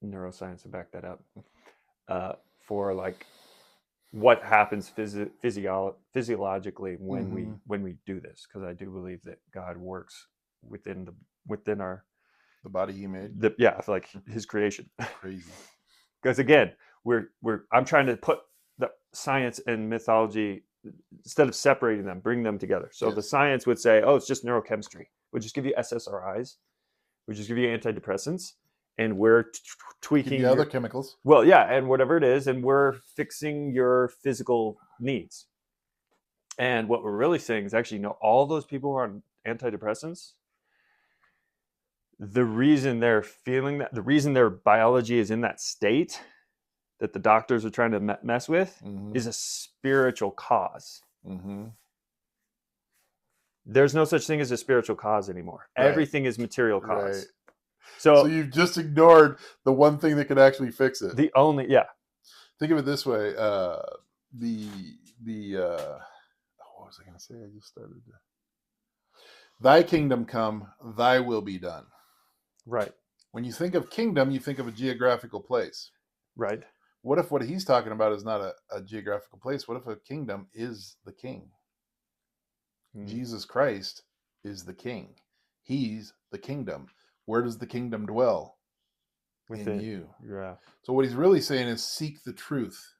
B: neuroscience to back that up, for like what happens physiologically when we do this, because I do believe that God works within our
A: the body He made.
B: Like His creation.
A: Crazy.
B: Because again, I'm trying to put the science and mythology, instead of separating them, bring them together. So the science would say, oh, it's just neurochemistry. We'll just give you SSRIs. We'll just give you antidepressants. And we're tweaking
A: the other chemicals.
B: Well, yeah, and whatever it is, and we're fixing your physical needs. And what we're really saying is actually, all those people who are on antidepressants, the reason they're feeling that, the reason their biology is in that state that the doctors are trying to mess with is a spiritual cause. Mm-hmm. There's no such thing as a spiritual cause anymore. Right. Everything is material cause.
A: So
B: So
A: you've just ignored the one thing that could actually fix it.
B: the only, yeah,
A: Think of it this way: what was I going to say? I just started. Thy kingdom come, thy will be done.
B: right,
A: When you think of kingdom, you think of a geographical place.
B: right.
A: What if what he's talking about is not a geographical place? What if a kingdom is the king?
B: Mm,
A: Jesus Christ is the king. He's the kingdom. Where does the kingdom dwell? In
B: within,
A: you.
B: yeah,
A: So what he's really saying is seek the truth.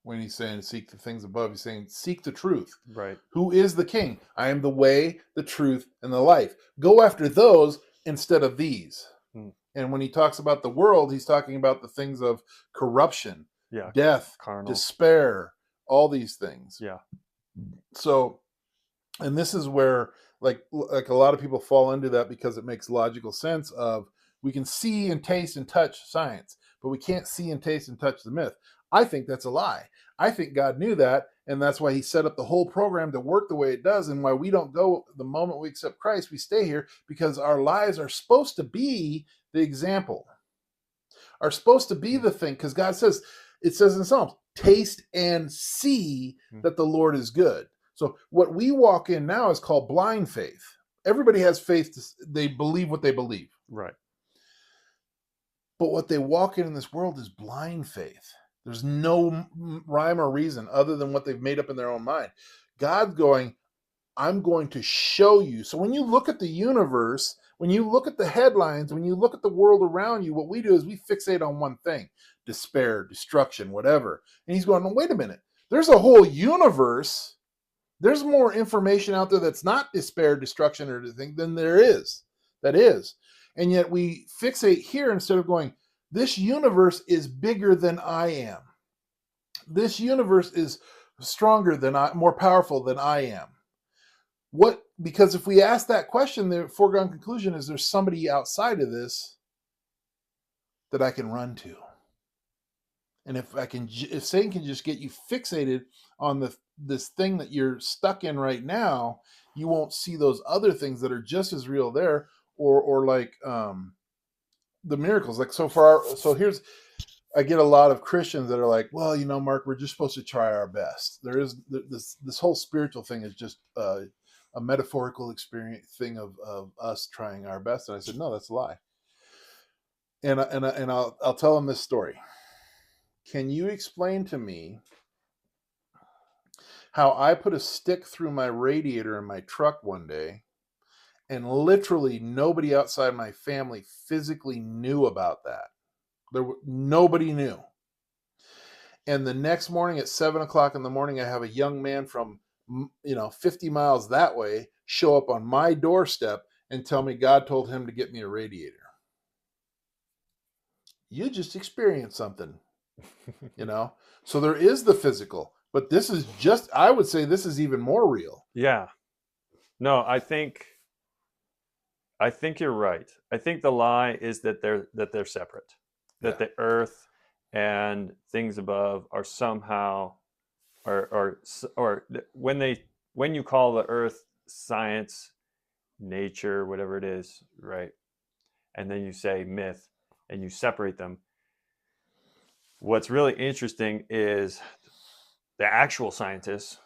A: When he's saying seek the things above, he's saying seek the truth.
B: right,
A: Who is the king? I am the way, the truth, and the life. Go after those instead of these.
B: mm,
A: And when he talks about the world, he's talking about the things of corruption,
B: yeah,
A: death,
B: carnal,
A: despair, all these things.
B: yeah,
A: So, and this is where like a lot of people fall into that because it makes logical sense of we can see and taste and touch science, but we can't see and taste and touch the myth. I think that's a lie. I think God knew that, and that's why he set up the whole program to work the way it does, and why we don't go the moment we accept Christ, we stay here, because our lives are supposed to be the example, are supposed to be the thing, because God says, it says in Psalms, taste and see
B: mm,
A: that the Lord is good. So what we walk in now is called blind faith. Everybody has faith. They believe what they believe.
B: right,
A: But what they walk in this world is blind faith. There's no rhyme or reason other than what they've made up in their own mind. God's going, I'm going to show you. So when you look at the universe, when you look at the headlines, when you look at the world around you, what we do is we fixate on one thing: despair, destruction, whatever. And he's going, wait a minute. There's a whole universe. There's more information out there that's not despair, destruction, or anything than there is. That is. And yet we fixate here instead of going, this universe is bigger than I am. This universe is stronger than I, more powerful than I am. What? Because if we ask that question, the foregone conclusion is there's somebody outside of this that I can run to. And if Satan can just get you fixated on this thing that you're stuck in right now, you won't see those other things that are just as real there, or like the miracles. Like so here's, I get a lot of Christians that are like, well, Mark, we're just supposed to try our best. There is this whole spiritual thing is just a metaphorical experience thing of us trying our best. And I said, no, that's a lie. And I'll tell them this story. Can you explain to me how I put a stick through my radiator in my truck one day, and literally nobody outside my family physically knew about that? Nobody knew. And the next morning at 7:00 in the morning, I have a young man from 50 miles that way show up on my doorstep and tell me God told him to get me a radiator. You just experienced something, So there is the physical, but this is just, I would say this is even more real.
B: yeah. No, I think you're right. I think the lie is that they're separate, that the earth and things above are somehow, or when you call the earth science, nature, whatever it is, right? And then you say myth and you separate them. What's really interesting is the actual scientists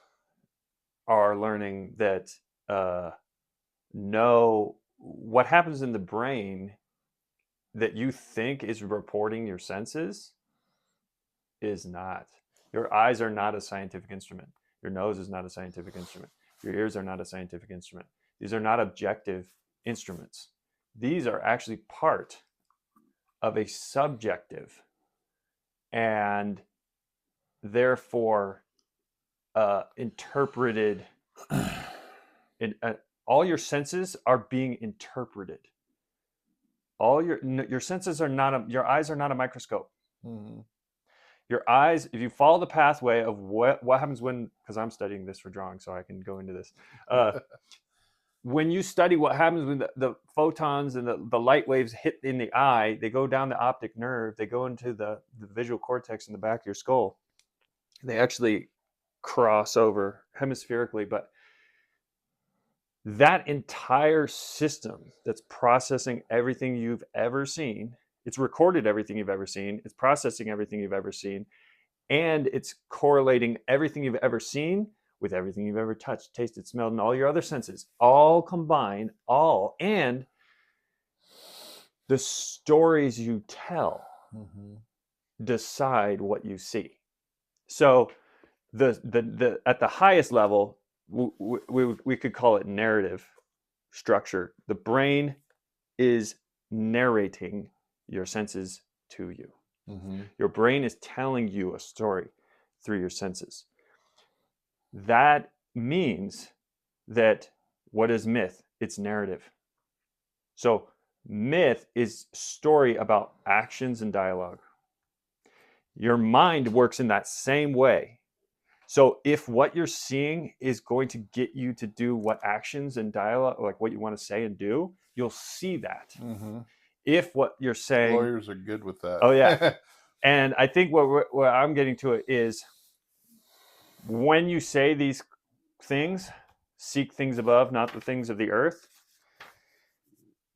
B: are learning that no, what happens in the brain that you think is reporting your senses is not. Your eyes are not a scientific instrument. Your nose is not a scientific instrument. Your ears are not a scientific instrument. These are not objective instruments. These are actually part of a subjective and therefore interpreted. All your senses are being interpreted. All your senses are not your eyes are not a microscope.
A: Mm-hmm.
B: Your eyes, if you follow the pathway of what happens when, because I'm studying this for drawing, so I can go into this. When you study what happens when the photons and the light waves hit in the eye, they go down the optic nerve, they go into the visual cortex in the back of your skull. They actually cross over hemispherically, but that entire system that's processing everything you've ever seen, it's recorded everything you've ever seen, it's processing everything you've ever seen, and it's correlating everything you've ever seen with everything you've ever touched, tasted, smelled, and all your other senses, all combined, and the stories you tell decide what you see. So the at the highest level, we could call it narrative structure. The brain is narrating your senses to you. Your brain is telling you a story through your senses. That means that what is myth? It's narrative. So myth is story about actions and dialogue. Your mind works in that same way. So if what you're seeing is going to get you to do what actions and dialogue, like what you want to say and do, you'll see that. If what you're saying,
A: lawyers are good with that.
B: Oh yeah. And I think what I'm getting to it is, when you say these things, seek things above, not the things of the earth,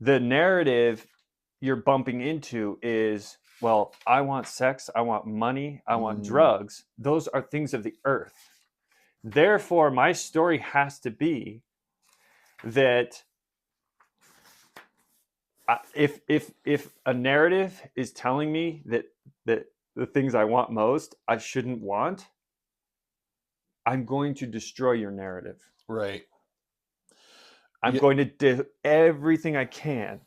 B: the narrative you're bumping into is, well, I want sex, I want money, I want drugs. Those are things of the earth. Therefore, my story has to be that if a narrative is telling me that the things I want most I shouldn't want, I'm going to destroy your narrative.
A: Right.
B: I'm going to do everything I can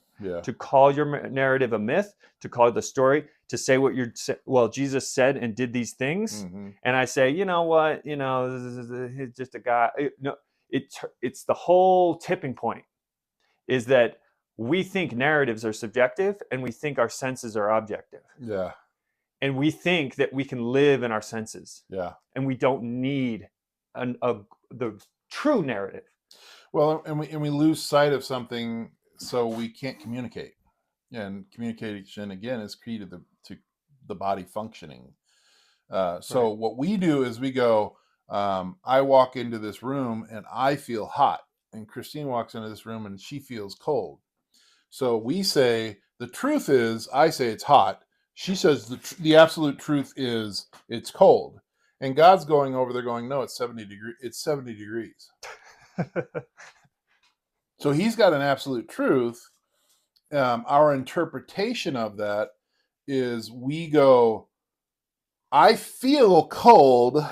B: to call your narrative a myth, to call the story, to say what Jesus said and did these things. And I say, you know what, it's just a guy. No, it's the whole tipping point is that we think narratives are subjective and we think our senses are objective.
A: Yeah.
B: And we think that we can live in our senses.
A: Yeah.
B: And we don't need the true narrative.
A: Well, and we lose sight of something, so we can't communicate. And communication, again, is key to the body functioning. So what we do is we go, I walk into this room and I feel hot. And Christine walks into this room and she feels cold. So we say, the truth is, I say it's hot. She says the absolute truth is it's cold. And God's going over there going, no, it's 70 degrees. It's 70 degrees. So he's got an absolute truth. Our interpretation of that is we go, I feel cold,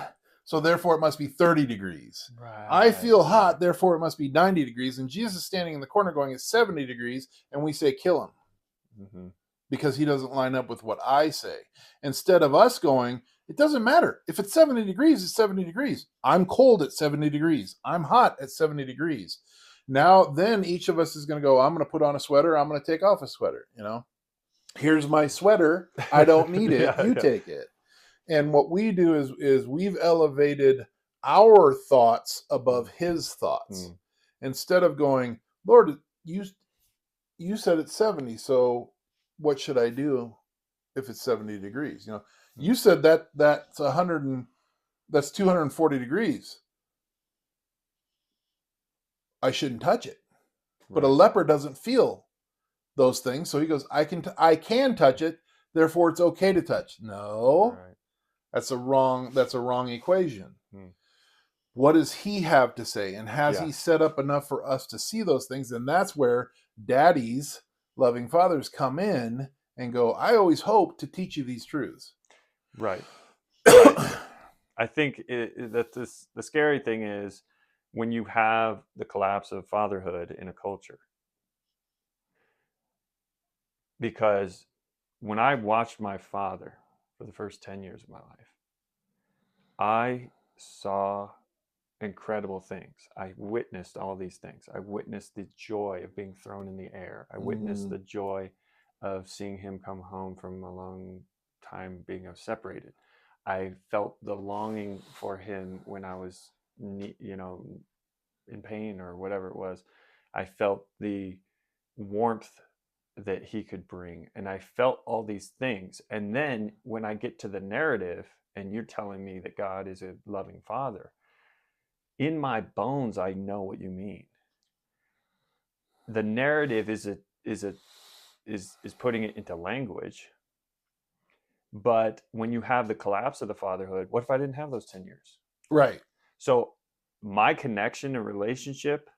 A: so therefore it must be 30 degrees.
B: Right.
A: I feel hot, therefore it must be 90 degrees. And Jesus is standing in the corner going, it's 70 degrees. And we say, kill him. Because he doesn't line up with what I say. Instead of us going, it doesn't matter. If it's 70 degrees, it's 70 degrees. I'm cold at 70 degrees. I'm hot at 70 degrees. Now, then each of us is going to go, I'm going to put on a sweater. I'm going to take off a sweater. Here's my sweater. I don't need it. You take it. And what we do is we've elevated our thoughts above his thoughts. Instead of going, Lord, you said it's 70. So what should I do if it's 70 degrees? You said that's 240 degrees. I shouldn't touch it. But a leper doesn't feel those things. So he goes, I can touch it. Therefore it's okay to touch. No, that's a wrong equation. What does he have to say? And has he set up enough for us to see those things? And that's where daddies, loving fathers, come in and go, I always hope to teach you these truths.
B: Right. I think the scary thing is when you have the collapse of fatherhood in a culture. Because when I watched my father for the first 10 years of my life, I saw incredible things. I witnessed all these things. I witnessed the joy of being thrown in the air. I witnessed the joy of seeing him come home from a long time being separated. I felt the longing for him when I was, in pain or whatever it was. I felt the warmth that he could bring, and I felt all these things. And then when I get to the narrative and you're telling me that God is a loving father, in my bones I know what you mean. the narrative is putting it into language. But when you have the collapse of the fatherhood, what if I didn't have those 10 years?
A: Right.
B: So my connection and relationship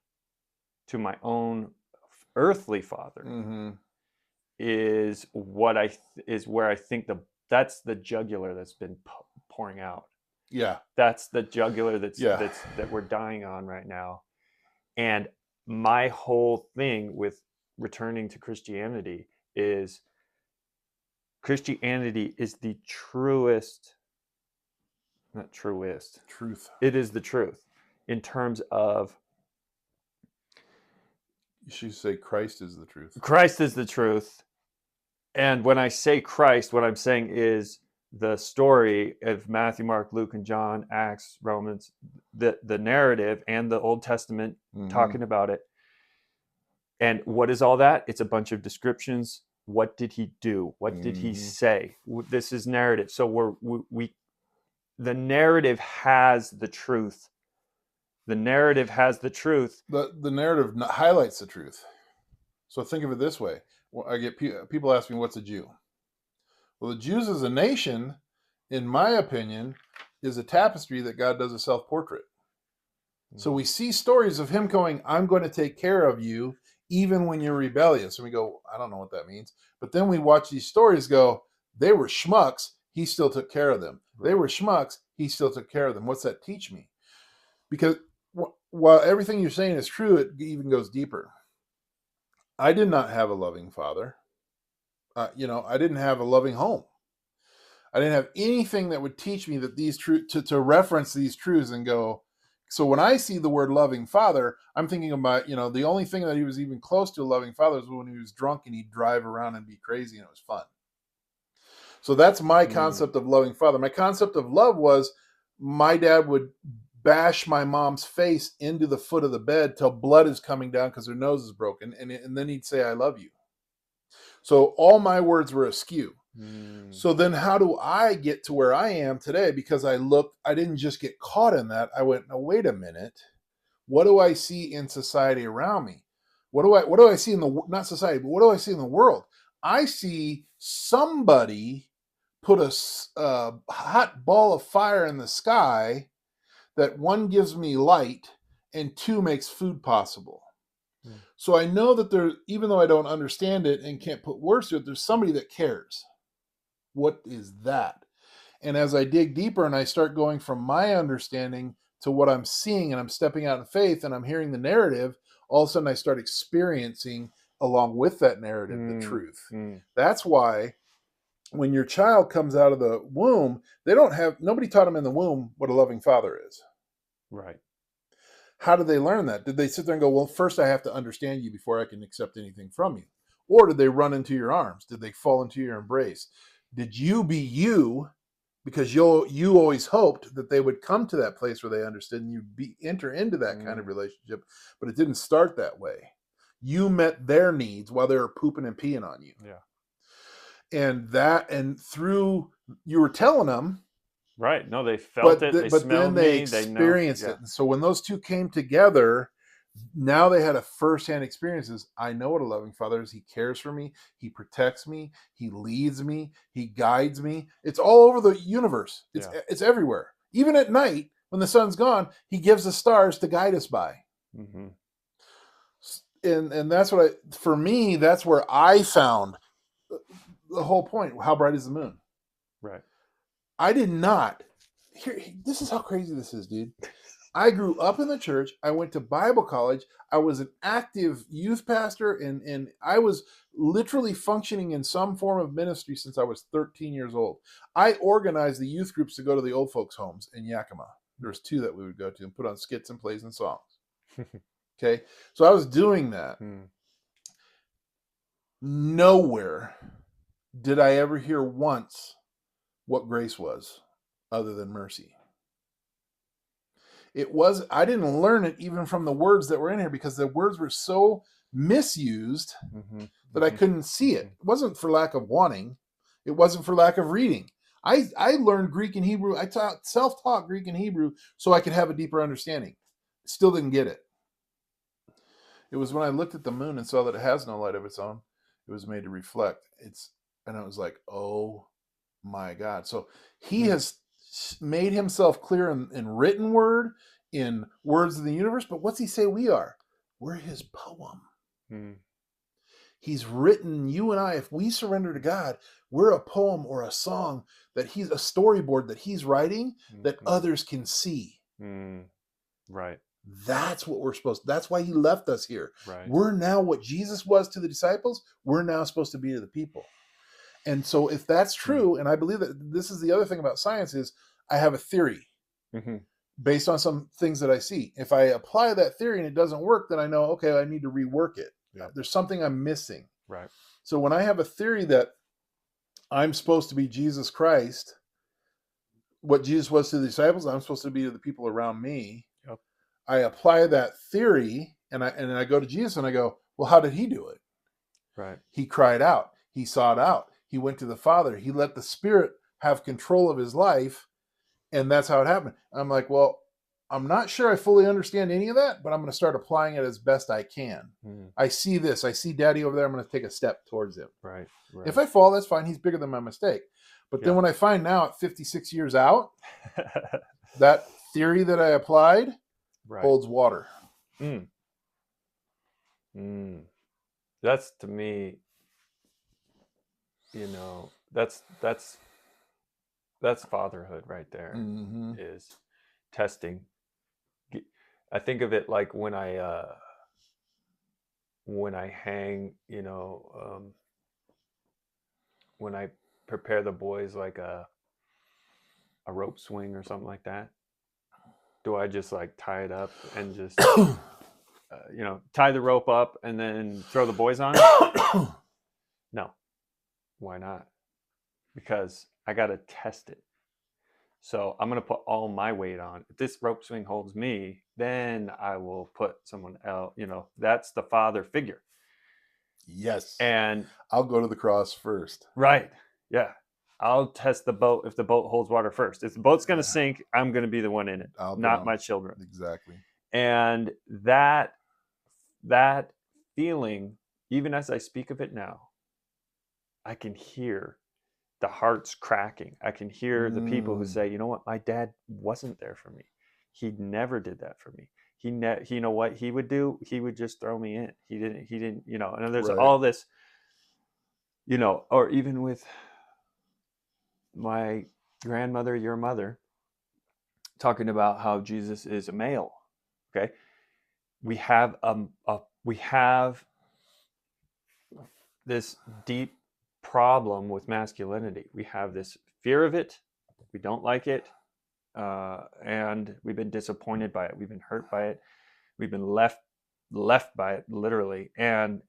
B: to my own earthly father
A: Mm-hmm.
B: is where I think that's the jugular that's been pouring out.
A: Yeah.
B: That's the jugular
A: Yeah.
B: that we're dying on right now. And my whole thing with returning to Christianity is the truest, not truest.
A: Truth.
B: It is the truth in terms of
A: You should say Christ is the truth.
B: Christ is the truth. And when I say Christ, what I'm saying is the story of Matthew, Mark, Luke, and John, Acts, Romans, the narrative and the Old Testament talking about it. And what is all that? It's a bunch of descriptions. What did he do? What did he say? This is narrative. So the narrative has the truth. The narrative has the truth.
A: The narrative highlights the truth. So think of it this way. Well, I get people ask me, what's a Jew? Well, the Jews as a nation, in my opinion, is a tapestry that God does a self-portrait. So we see stories of him going, I'm going to take care of you even when you're rebellious. And we go, I don't know what that means. But then we watch these stories go, they were schmucks. He still took care of them. Right. They were schmucks. He still took care of them. What's that teach me? Because while everything you're saying is true, it even goes deeper. I did not have a loving father. I didn't have a loving home. I didn't have anything that would teach me that these to reference these truths and go. So when I see the word loving father, I'm thinking about, the only thing that he was even close to a loving father was when he was drunk and he'd drive around and be crazy and it was fun. So that's my concept of loving father. My concept of love was my dad would bash my mom's face into the foot of the bed till blood is coming down because her nose is broken. And then he'd say, I love you. So all my words were askew. So then how do I get to where I am today? Because I didn't just get caught in that. I went, no, wait a minute. What do I see in society around me? What do I see not society, but what do I see in the world? I see somebody put a hot ball of fire in the sky that one gives me light and two makes food possible. So I know that even though I don't understand it and can't put words to it, there's somebody that cares. What is that? And as I dig deeper and I start going from my understanding to what I'm seeing and I'm stepping out in faith and I'm hearing the narrative, all of a sudden I start experiencing along with that narrative the truth. That's why when your child comes out of the womb, nobody taught them in the womb what a loving father is.
B: Right.
A: How did they learn that? Did they sit there and go, well, first I have to understand you before I can accept anything from you? Or did they run into your arms? Did they fall into your embrace? Did you be you because you always hoped that they would come to that place where they understood and you'd enter into that kind of relationship, but it didn't start that way. You met their needs while they were pooping and peeing on you.
B: Yeah.
A: And through you were telling them.
B: Right. No, they felt it. They smelled
A: then they experienced it. And so when those two came together, now they had a firsthand experiences. I know what a loving father is. He cares for me. He protects me. He leads me. He guides me. It's all over the universe. It's everywhere. Even at night when the sun's gone, he gives us stars to guide us by. Mm-hmm. And that's for me, that's where I found the whole point. How bright is the moon?
B: Right.
A: I did not. This is how crazy this is, dude. I grew up in the church. I went to Bible college. I was an active youth pastor, and I was literally functioning in some form of ministry since I was 13 years old. I organized the youth groups to go to the old folks' homes in Yakima. There was 2 that we would go to and put on skits and plays and songs. Okay? So I was doing that. Nowhere did I ever hear once what grace was other than mercy. I didn't learn it even from the words that were in here because the words were so misused that I couldn't see it. It wasn't for lack of wanting. It wasn't for lack of reading. I learned Greek and Hebrew. I self-taught Greek and Hebrew so I could have a deeper understanding. Still didn't get it. It was when I looked at the moon and saw that it has no light of its own. It was made to reflect. And I was like, oh my God. So he has made himself clear in written word, in words of the universe. But what's he say we are? We're his poem.
B: Mm.
A: He's written you and I, if we surrender to God, we're a poem or a song that he's a storyboard that he's writing that others can see.
B: Right.
A: That's what we're supposed to. That's why he left us here.
B: Right.
A: We're now what Jesus was to the disciples. We're now supposed to be to the people. And so if that's true, and I believe that this is the other thing about science is I have a theory based on some things that I see. If I apply that theory and it doesn't work, then I know, okay, I need to rework it.
B: Yeah.
A: There's something I'm missing.
B: Right.
A: So when I have a theory that I'm supposed to be Jesus Christ, what Jesus was to the disciples, I'm supposed to be to the people around me.
B: Yep.
A: I apply that theory and I go to Jesus and I go, well, how did he do it?
B: Right.
A: He cried out. He sought out. He went to the Father. He let the Spirit have control of his life. And that's how it happened. I'm like, well, I'm not sure I fully understand any of that, but I'm going to start applying it as best I can. I see this. I see Daddy over there. I'm going to take a step towards him.
B: Right.
A: If I fall, that's fine. He's bigger than my mistake. But then when I find now at 56 years out, that theory that I applied holds water.
B: That's, to me, that's fatherhood right there. Is testing. I think of it like when I hang, when I prepare the boys like a rope swing or something like that. Do I just like tie it up and just tie the rope up and then throw the boys on it? No. Why not? Because I got to test it. So I'm going to put all my weight on. If this rope swing holds me, then I will put someone else, that's the father figure.
A: Yes.
B: And
A: I'll go to the cross first.
B: Right. Yeah. I'll test the boat if the boat holds water first. If the boat's going to sink, I'm going to be the one in it, not my children.
A: Exactly.
B: And that feeling, even as I speak of it now, I can hear the hearts cracking. I can hear the people who say, you know what, my dad wasn't there for me. He never did that for me. You know what he would do? He would just throw me in. He didn't, and there's all this, or even with my grandmother, your mother, talking about how Jesus is a male. Okay. We have this deep problem with masculinity. We have this fear of it. We don't like it. And we've been disappointed by it. We've been hurt by it. We've been left by it, literally. And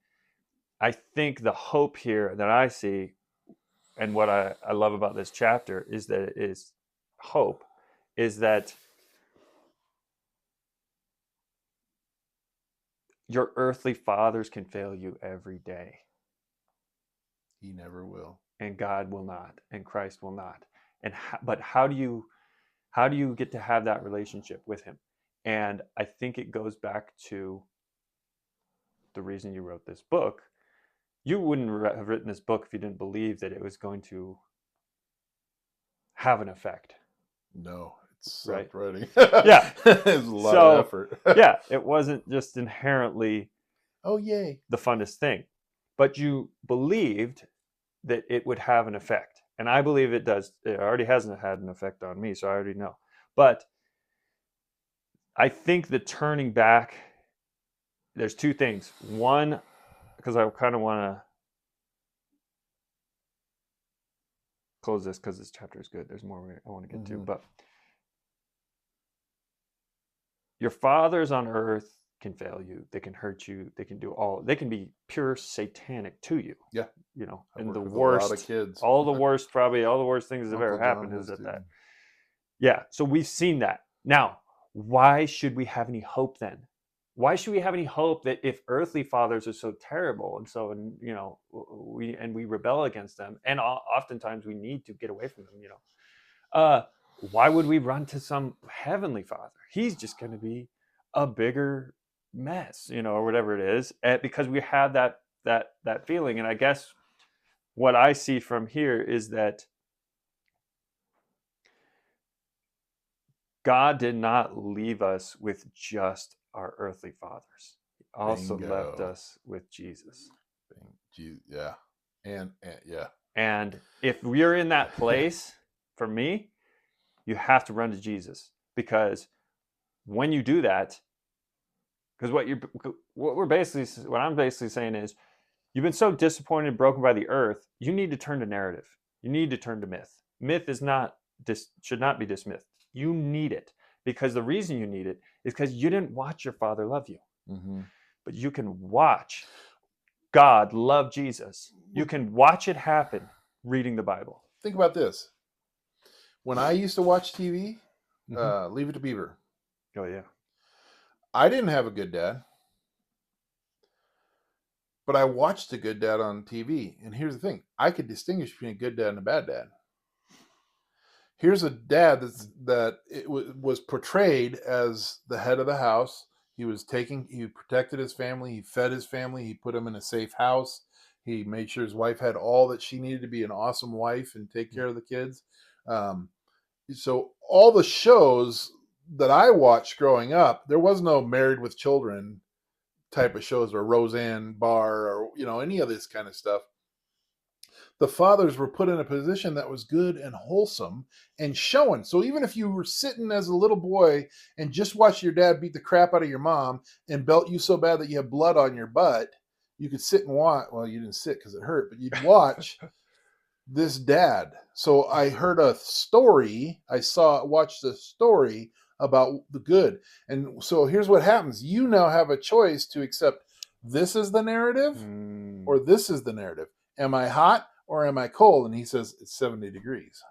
B: I think the hope here that I see, and what I love about this chapter is that it is hope, is that your earthly fathers can fail you every day.
A: He never will.
B: And God will not, and Christ will not. But how do you get to have that relationship with him? And I think it goes back to the reason you wrote this book. You wouldn't have written this book if you didn't believe that it was going to have an effect.
A: No, it sucked writing.
B: Yeah.
A: It was a lot of effort.
B: Yeah, it wasn't just inherently
A: yay,
B: the funnest thing. But you believed that it would have an effect. And I believe it does. It already hasn't had an effect on me, so I already know. But I think the turning back, there's two things. One, because I kind of want to close this because this chapter is good. There's more I want to get to. But your fathers on earth can fail you. They can hurt you. They can they can be pure satanic to you.
A: Yeah.
B: And the worst,
A: a lot of kids.
B: all the worst things that have ever happened is that. Yeah. So we've seen that. Now, why should we have any hope then? Why should we have any hope that if earthly fathers are so terrible and so, we rebel against them, and oftentimes we need to get away from them, why would we run to some heavenly father? He's just going to be a bigger mess, or whatever it is, because we have that feeling. And I guess what I see from here is that God did not leave us with just our earthly fathers. He also left
A: Bingo.
B: us with Jesus.
A: Yeah. And yeah.
B: And if we're in that place, for me, you have to run to Jesus, because when you do that, because what I'm basically saying is, you've been so disappointed and broken by the earth, you need to turn to narrative. You need to turn to myth. Myth should not be dismissed. You need it, because the reason you need it is because you didn't watch your father love you.
A: Mm-hmm.
B: But you can watch God love Jesus. You can watch it happen reading the Bible.
A: Think about this. When I used to watch TV, Leave It to Beaver.
B: Oh, yeah.
A: I didn't have a good dad, but I watched a good dad on TV. And here's the thing. I could distinguish between a good dad and a bad dad. Here's a dad that was portrayed as the head of the house. He protected his family. He fed his family. He put him in a safe house. He made sure his wife had all that she needed to be an awesome wife and take care of the kids. So all the shows that I watched growing up, there was no Married with Children type of shows, or Roseanne Barr, or any of this kind of stuff. The fathers were put in a position that was good and wholesome and showing. So even if you were sitting as a little boy and just watched your dad beat the crap out of your mom and belt you so bad that you have blood on your butt, you could sit and watch. Well, you didn't sit because it hurt, but you'd watch this dad. So I heard a story. Watched a story about the good. And so here's what happens. You now have a choice to accept this is the narrative or this is the narrative. Am I hot or am I cold? And he says, it's 70 degrees.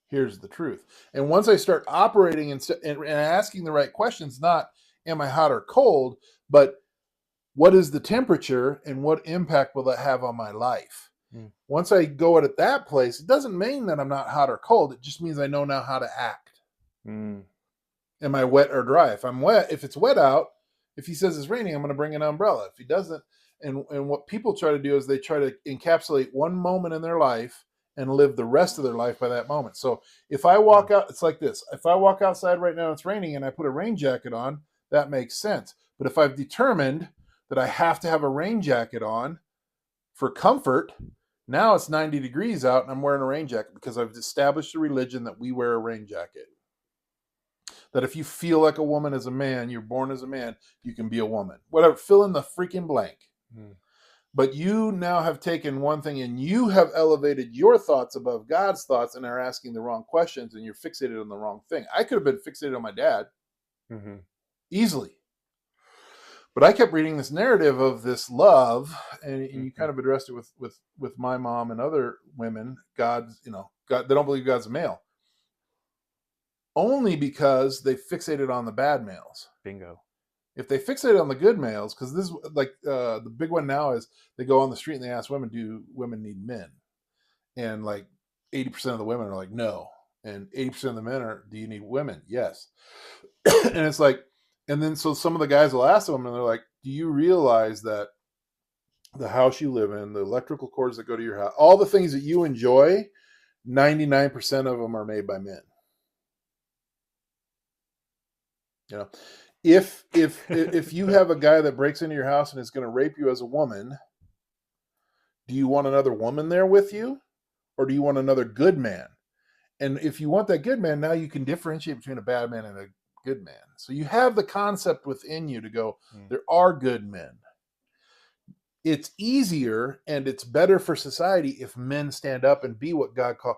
A: Here's the truth. And once I start operating and asking the right questions, not am I hot or cold, but what is the temperature and what impact will that have on my life? Once I go at that place, it doesn't mean that I'm not hot or cold. It just means I know now how to act. Am I wet or dry? If it's wet out, if he says it's raining, I'm going to bring an umbrella. If he doesn't, and what people try to do is they try to encapsulate one moment in their life and live the rest of their life by that moment. So if I walk out, it's like this. If I walk outside right now and it's raining and I put a rain jacket on, that makes sense. But if I've determined that I have to have a rain jacket on for comfort, now it's 90 degrees out and I'm wearing a rain jacket because I've established a religion that we wear a rain jacket. That if you feel like a woman as a man, you're born as a man, you can be a woman. Whatever, fill in the freaking blank. But you now have taken one thing and you have elevated your thoughts above God's thoughts and are asking the wrong questions and you're fixated on the wrong thing. I could have been fixated on my dad easily. But I kept reading this narrative of this love, and you kind of addressed it with my mom and other women. God, they don't believe God's a male. Only because they fixated on the bad males.
B: Bingo.
A: If they fixated on the good males, because this is like the big one now is they go on the street and they ask women, do women need men? And like 80% of the women are like, no. And 80% of the men are, do you need women? Yes. And it's like, and then so some of the guys will ask them and they're like, do you realize that the house you live in, the electrical cords that go to your house, all the things that you enjoy, 99% of them are made by men. If you have a guy that breaks into your house and is going to rape you as a woman, do you want another woman there with you, or do you want another good man? And if you want that good man, now you can differentiate between a bad man and a good man. So you have the concept within you to go, there are good men. It's easier and it's better for society if men stand up and be what God called.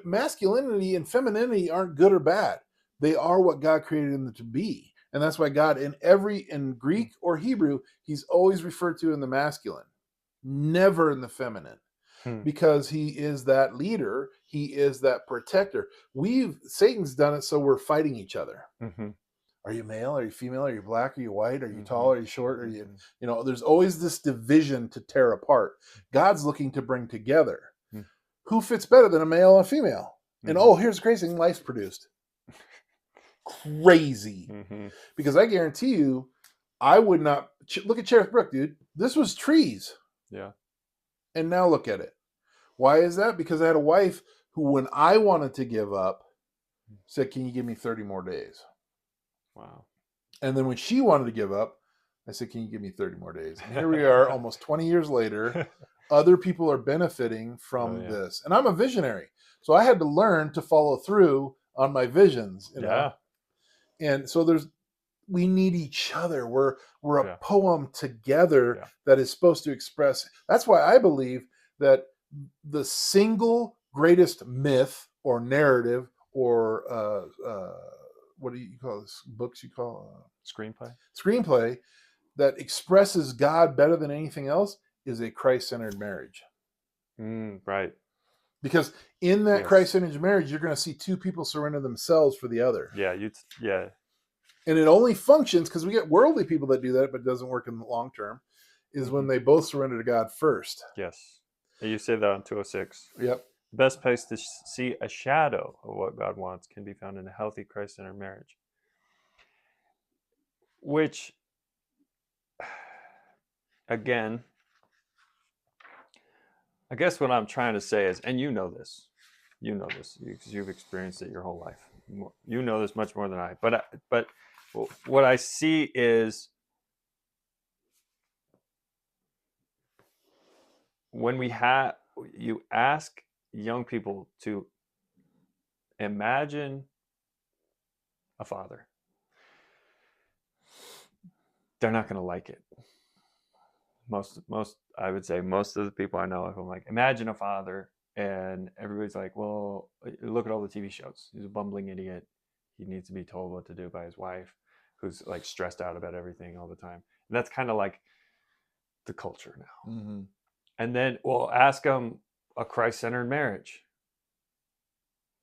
A: Masculinity and femininity aren't good or bad. They are what God created them to be. And that's why God, in Greek or Hebrew, he's always referred to in the masculine, never in the feminine, because he is that leader. He is that protector. Satan's done it so we're fighting each other. Are you male? Are you female? Are you black? Are you white? Are you tall? Are you short? Are you, there's always this division to tear apart. God's looking to bring together. Who fits better than a male and a female? And here's the crazy thing, life's produced. Crazy. Because I guarantee you, I would not look at Cherith Brook, dude. This was trees.
B: Yeah.
A: And now look at it. Why is that? Because I had a wife who, when I wanted to give up, said, can you give me 30 more days?
B: Wow.
A: And then when she wanted to give up, I said, can you give me 30 more days? And here we are almost 20 years later. Other people are benefiting from this. And I'm a visionary. So I had to learn to follow through on my visions. You know? And so we need each other. We're a poem together that is supposed to express. That's why I believe that the single greatest myth or narrative or what do you call this? Books you call screenplay that expresses God better than anything else is a Christ-centered marriage.
B: Right.
A: Because in that Christ-centered marriage, you're going to see two people surrender themselves for the other.
B: Yeah.
A: And it only functions, because we get worldly people that do that, but it doesn't work in the long term, is when they both surrender to God first.
B: Yes. You say that on 206.
A: Yep.
B: The best place to see a shadow of what God wants can be found in a healthy Christ-centered marriage. Which, again, I guess what I'm trying to say is, and you know this because you've experienced it your whole life. You know this much more than I. But what I see is when you ask young people to imagine a father, they're not going to like it. Most I would say most of the people I know, if I'm like, imagine a father, and everybody's like, well, look at all the TV shows. He's a bumbling idiot. He needs to be told what to do by his wife, who's like stressed out about everything all the time. And that's kind of like the culture now.
A: Mm-hmm.
B: And then we'll ask them a Christ-centered marriage.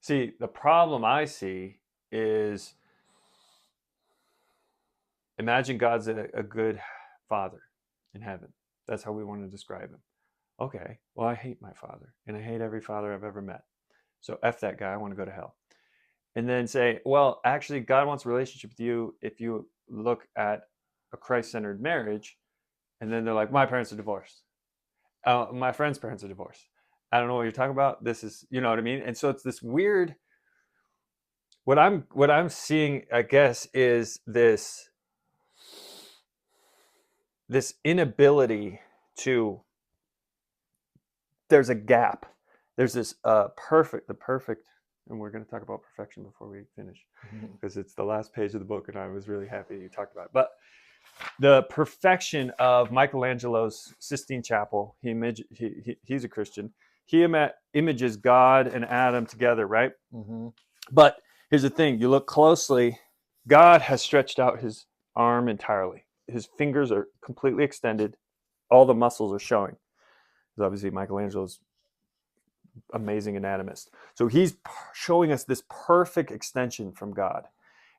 B: See, the problem I see is, imagine God's a good father in heaven. That's how we want to describe him. Okay, well, I hate my father, and I hate every father I've ever met. So F that guy, I want to go to hell. And then say, well, actually, God wants a relationship with you if you look at a Christ-centered marriage. And then they're like, my parents are divorced. My friend's parents are divorced. I don't know what you're talking about. This is, you know what I mean? And so it's this weird, what I'm seeing, I guess, is this inability to, there's a gap. There's this the perfect, and we're going to talk about perfection before we finish, because it's the last page of the book, and I was really happy you talked about it. But the perfection of Michelangelo's Sistine Chapel, he's a Christian. He images God and Adam together, right?
A: Mm-hmm.
B: But here's the thing. You look closely, God has stretched out his arm entirely. His fingers are completely extended. All the muscles are showing. Because obviously Michelangelo's amazing anatomist. So he's showing us this perfect extension from God.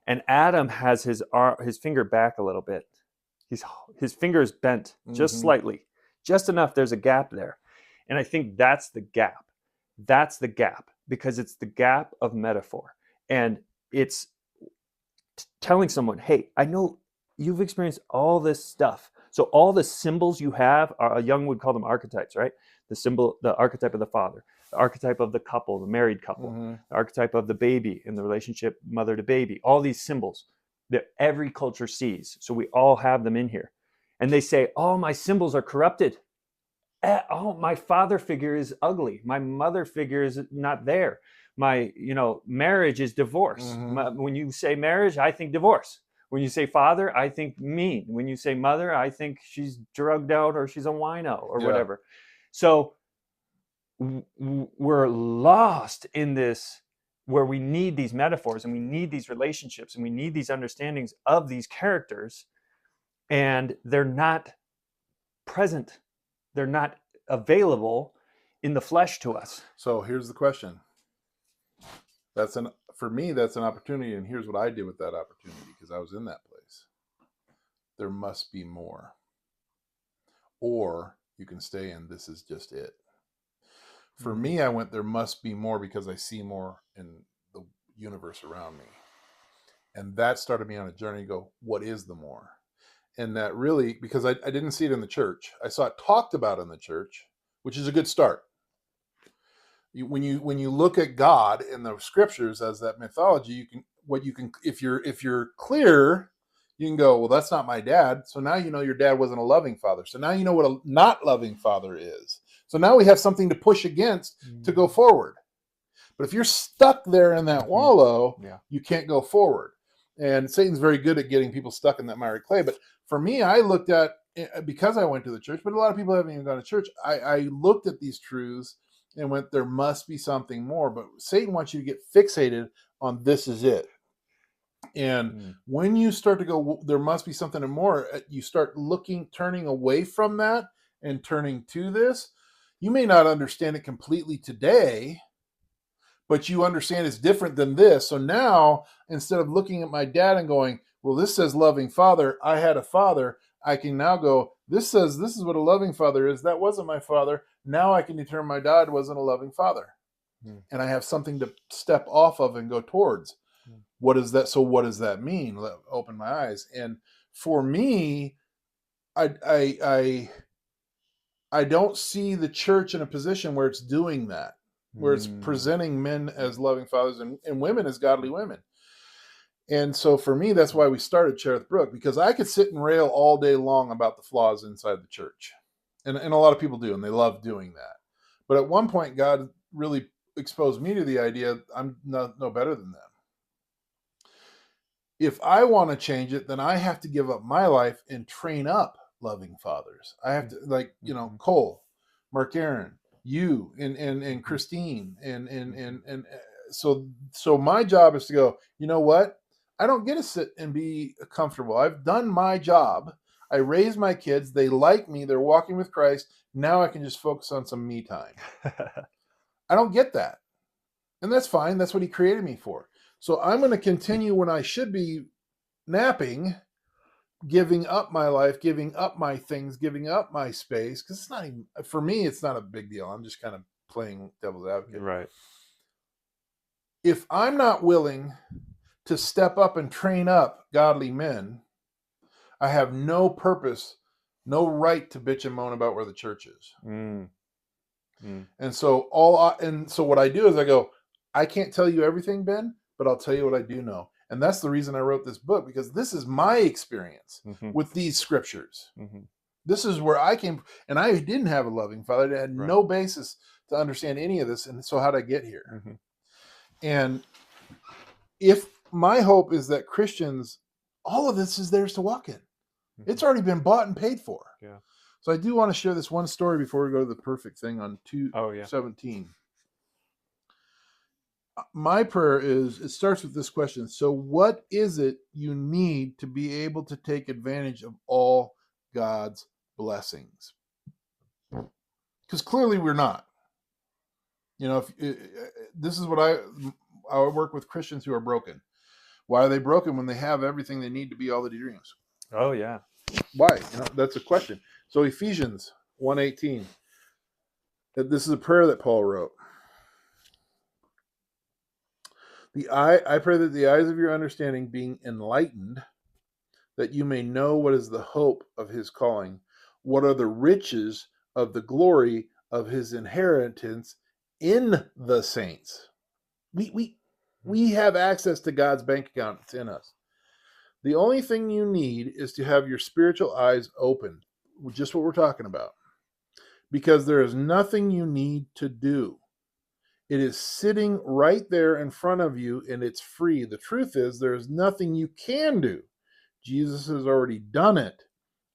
B: And Adam has his finger back a little bit. His finger is bent just slightly, just enough. There's a gap there. And I think that's the gap. That's the gap, because it's the gap of metaphor. And it's telling someone, hey, I know you've experienced all this stuff. So all the symbols you have, Jung would call them archetypes, right? The archetype of the father, the archetype of the couple, the married couple, the archetype of the baby in the relationship mother to baby, all these symbols that every culture sees. So we all have them in here. And they say, oh, my symbols are corrupted. Oh, my father figure is ugly. My mother figure is not there. My, marriage is divorce. When you say marriage, I think divorce. When you say father, I think mean. When you say mother, I think she's drugged out or she's a wino or whatever. So we're lost in this, where we need these metaphors and we need these relationships and we need these understandings of these characters, and they're not present. They're not available in the flesh to us.
A: So here's the question. For me, that's an opportunity, and here's what I did with that opportunity, because I was in that place. There must be more. Or you can stay in, this is just it. For me, I went, there must be more, because I see more in the universe around me. And that started me on a journey to go, what is the more? And that really, because I didn't see it in the church, I saw it talked about in the church, which is a good start. When you look at God in the scriptures as that mythology, if you're clear, you can go, well, that's not my dad. So now you know your dad wasn't a loving father. So now you know what a not loving father is. So now we have something to push against to go forward. But if you're stuck there in that wallow, you can't go forward. And Satan's very good at getting people stuck in that miry clay. But for me, I looked at, because I went to the church, but a lot of people haven't even gone to church. I looked at these truths and went, there must be something more. But Satan wants you to get fixated on this is it. And when you start to go, there must be something more, you start turning away from that and turning to this. You may not understand it completely today, but you understand it's different than this. So now, instead of looking at my dad and going, well, this says loving father, I had a father, I can now go, this says this is what a loving father is. That wasn't my father. Now I can determine my dad wasn't a loving father. And I have something to step off of and go towards. What is that? So what does that mean? Open my eyes. And for me, I don't see the church in a position where it's doing that, where it's presenting men as loving fathers and women as godly women. And so for me, that's why we started Cherith Brook, because I could sit and rail all day long about the flaws inside the church. And a lot of people do, and they love doing that. But at one point, God really exposed me to the idea I'm no better than them. If I want to change it, then I have to give up my life and train up loving fathers. I have to, like, Cole, Mark Aaron, you and Christine. And so my job is to go, you know what? I don't get to sit and be comfortable. I've done my job. I raised my kids. They like me. They're walking with Christ. Now I can just focus on some me time. I don't get that. And that's fine. That's what he created me for. So I'm going to continue when I should be napping, giving up my life, giving up my things, giving up my space. Because it's not even, for me, it's not a big deal. I'm just kind of playing devil's advocate.
B: Right.
A: If I'm not willing to step up and train up godly men, I have no purpose, no right to bitch and moan about where the church is. And so what I do is I go, I can't tell you everything, Ben, but I'll tell you what I do know. And that's the reason I wrote this book, because this is my experience with these scriptures. This is where I came, and I didn't have a loving father. I had no basis to understand any of this. And so how did I get here? And if my hope is that Christians, all of this is theirs to walk in. It's already been bought and paid for.
B: Yeah.
A: So I do want to share this one story before we go to the perfect thing on 2:17. My prayer is, it starts with this question. So what is it you need to be able to take advantage of all God's blessings? Because clearly we're not. This is what I work with Christians who are broken. Why are they broken when they have everything they need to be all that he dreams?
B: Oh, yeah.
A: Why? That's a question. So Ephesians 1:18. This is a prayer that Paul wrote. I pray that the eyes of your understanding being enlightened, that you may know what is the hope of his calling, what are the riches of the glory of his inheritance in the saints. We have access to God's bank account. It's in us. The only thing you need is to have your spiritual eyes open, just what we're talking about, because there is nothing you need to do. It is sitting right there in front of you, and it's free. The truth is, there is nothing you can do. Jesus has already done it,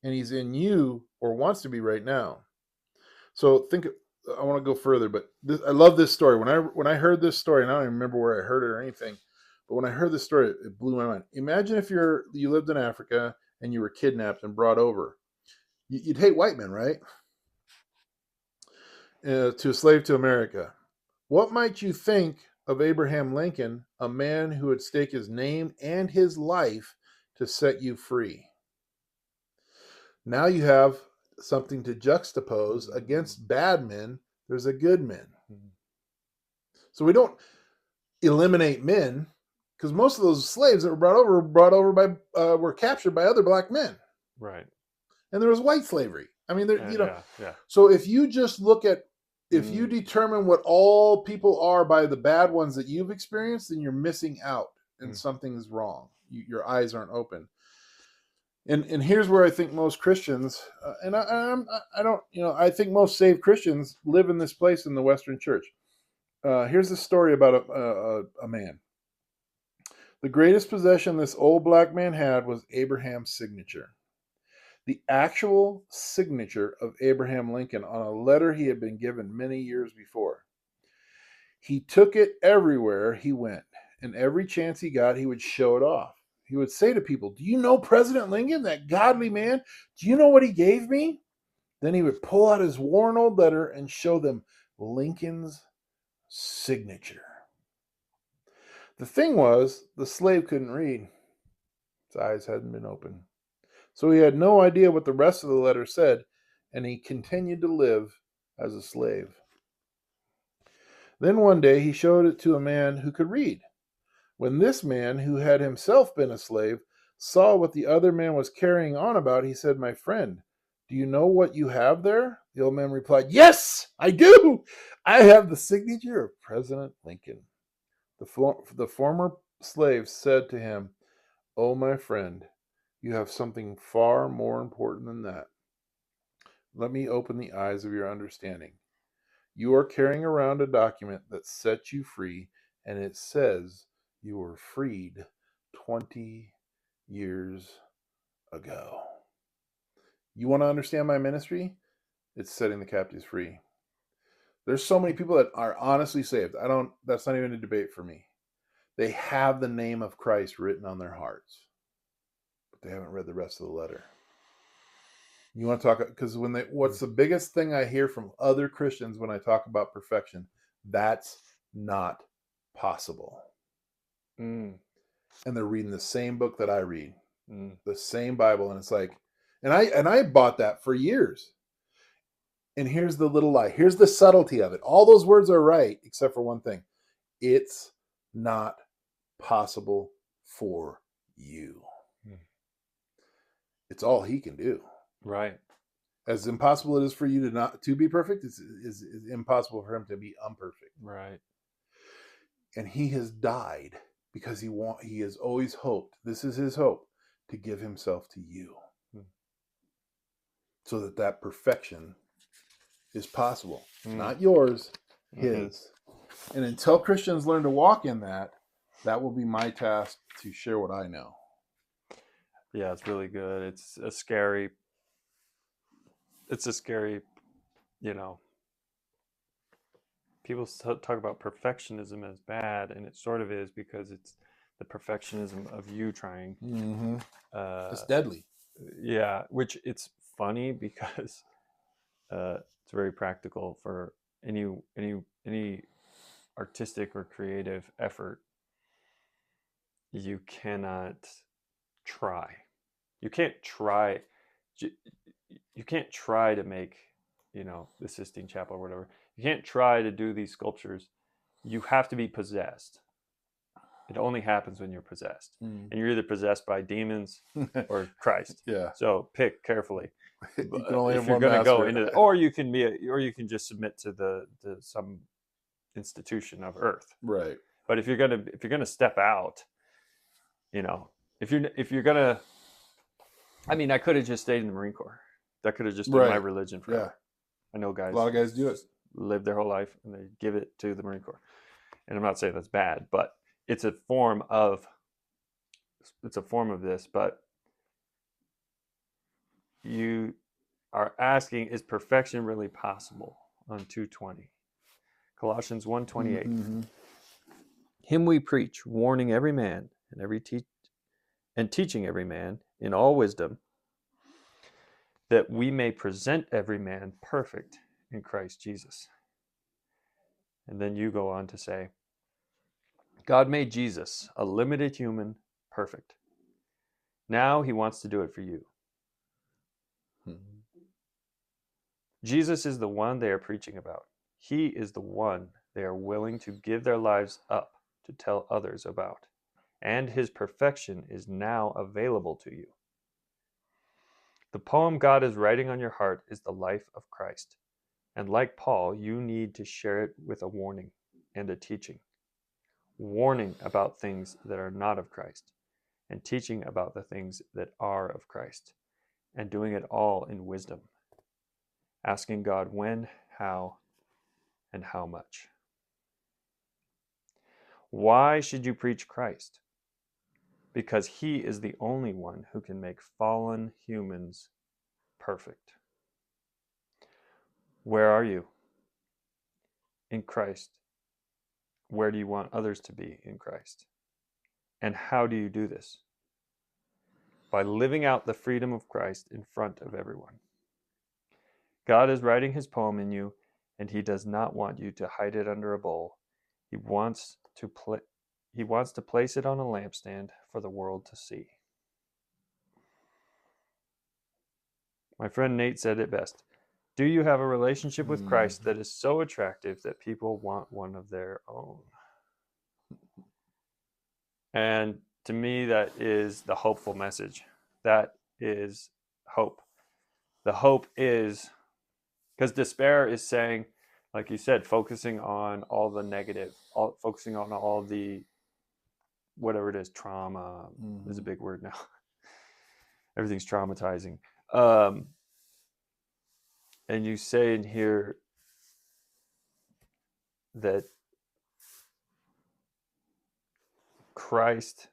A: and he's in you, or wants to be right now. So I want to go further, but I love this story. When I heard this story, and I don't even remember where I heard it or anything, but when I heard this story, it blew my mind. Imagine if you lived in Africa and you were kidnapped and brought over. You'd hate white men, right? To a slave to America. What might you think of Abraham Lincoln, a man who would stake his name and his life to set you free? Now you have something to juxtapose against bad men. There's a good men. So we don't eliminate men, because most of those slaves that were brought over were captured by other black men.
B: Right.
A: And there was white slavery. I mean, there,
B: Yeah.
A: so if you just look at, if you
B: Mm.
A: determine what all people are by the bad ones that you've experienced, then you're missing out and
B: Mm.
A: something's wrong. Your eyes aren't open. And here's where I think most Christians, I don't, I think most saved Christians live in this place in the Western Church. Here's the story about a man. The greatest possession this old black man had was Abraham's signature. The actual signature of Abraham Lincoln on a letter he had been given many years before. He took it everywhere he went, and every chance he got, he would show it off. He would say to people, "Do you know President Lincoln, that godly man? Do you know what he gave me?" Then he would pull out his worn old letter and show them Lincoln's signature. The thing was, the slave couldn't read. His eyes hadn't been opened. So he had no idea what the rest of the letter said, and he continued to live as a slave. Then one day he showed it to a man who could read. When this man, who had himself been a slave, saw what the other man was carrying on about, he said, "My friend, do you know what you have there?" The old man replied, "Yes, I do. I have the signature of President Lincoln." The former slave said to him, "Oh, my friend, you have something far more important than that. Let me open the eyes of your understanding. You are carrying around a document that sets you free, and it says you were freed 20 years ago. You want to understand my ministry? It's setting the captives free." There's so many people that are honestly saved. That's not even a debate for me. They have the name of Christ written on their hearts, but they haven't read the rest of the letter. You want to talk, because what's the biggest thing I hear from other Christians when I talk about perfection? That's not possible.
B: Mm.
A: And they're reading the same book that I read,
B: Mm.
A: the same Bible, and it's like, and I bought that for years. And here's the little lie. Here's the subtlety of it. All those words are right, except for one thing. It's not possible for you.
B: Mm.
A: It's all he can do.
B: Right.
A: As impossible it is for you to be perfect, it's impossible for him to be unperfect.
B: Right.
A: And he has died because he has always hoped, this is his hope, to give himself to you. So that perfection is possible. Not yours, his. And until Christians learn to walk in that will be my task to share what I know.
B: Yeah, it's really good. It's a scary, people talk about perfectionism as bad, and it sort of is, because it's the perfectionism of you trying.
A: Mm-hmm. It's deadly.
B: Yeah, which it's funny because it's very practical for any artistic or creative effort. You cannot try. You can't try. You can't try to make, the Sistine Chapel or whatever. You can't try to do these sculptures. You have to be possessed. It only happens when you're possessed, and you're either possessed by demons or Christ.
A: Yeah.
B: So pick carefully.
A: You can only
B: if you're going to go into, or you can just submit to the some institution of earth.
A: Right.
B: But if you're gonna step out, if you're gonna, I mean, I could have just stayed in the Marine Corps. That could have just been my religion forever. Yeah. I know guys.
A: A lot of guys do it.
B: Live their whole life and they give it to the Marine Corps. And I'm not saying that's bad, but it's a form of this. But you are asking, is perfection really possible? On 2:20, Colossians 1:28. Mm-hmm. Him we preach, warning every man and teaching every man in all wisdom, that we may present every man perfect in Christ Jesus. And then you go on to say, God made Jesus, a limited human, perfect. Now he wants to do it for you. Mm-hmm. Jesus is the one they are preaching about. He is the one they are willing to give their lives up to tell others about. And his perfection is now available to you. The poem God is writing on your heart is the life of Christ. And like Paul, you need to share it with a warning and a teaching. Warning about things that are not of Christ, and teaching about the things that are of Christ, and doing it all in wisdom, asking God when, how, and how much. Why should you preach Christ? Because he is the only one who can make fallen humans perfect. Where are you? In Christ. Where do you want others to be in Christ? And how do you do this? By living out the freedom of Christ in front of everyone. God is writing his poem in you, and he does not want you to hide it under a bowl. He wants to place it on a lampstand for the world to see. My friend Nate said it best. Do you have a relationship with Christ that is so attractive that people want one of their own? And to me, that is the hopeful message. That is hope. The hope is, because despair is saying, like you said, focusing on all the negative, focusing on all the, whatever it is, trauma is a big word now. Everything's traumatizing. And you say in here that Christ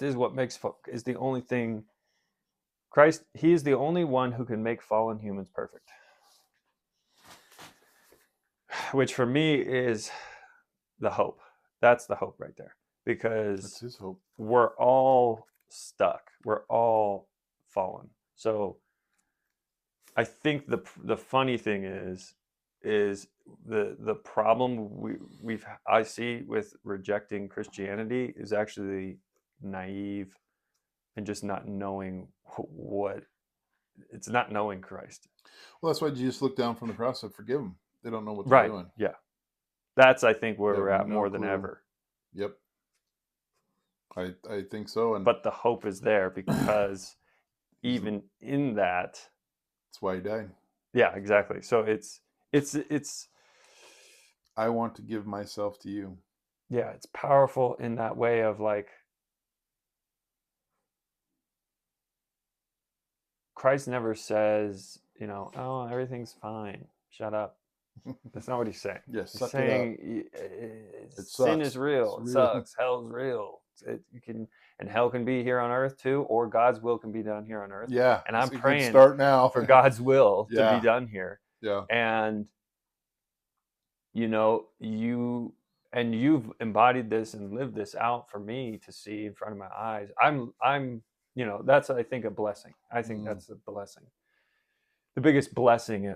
B: is what makes, is the only thing, Christ, he is the only one who can make fallen humans perfect. Which for me is the hope. That's the hope right there. Because
A: That's his hope.
B: We're all stuck. We're all fallen. So I think the funny thing is the problem I see with rejecting Christianity is actually naive and just not knowing what it's not knowing Christ.
A: Well, that's why Jesus looked down from the cross and forgive them. They don't know what they're doing.
B: Yeah. That's, I think, where we're at more than ever.
A: Yep. I think so.
B: But the hope is there because even in that,
A: that's why he died.
B: Yeah, exactly. So it's
A: I want to give myself to you.
B: Yeah, it's powerful in that way of like Christ never says, oh, everything's fine. Shut up. That's not what he's saying.
A: Yes,
B: he's saying sin is real. It sucks. Hell's real. And hell can be here on earth too, or God's will can be done here on earth.
A: Yeah.
B: And I'm
A: so
B: praying
A: start now
B: for God's will
A: yeah.
B: to be done here.
A: Yeah.
B: And you've embodied this and lived this out for me to see in front of my eyes. I'm that's, I think, a blessing. I think that's a blessing. The biggest blessing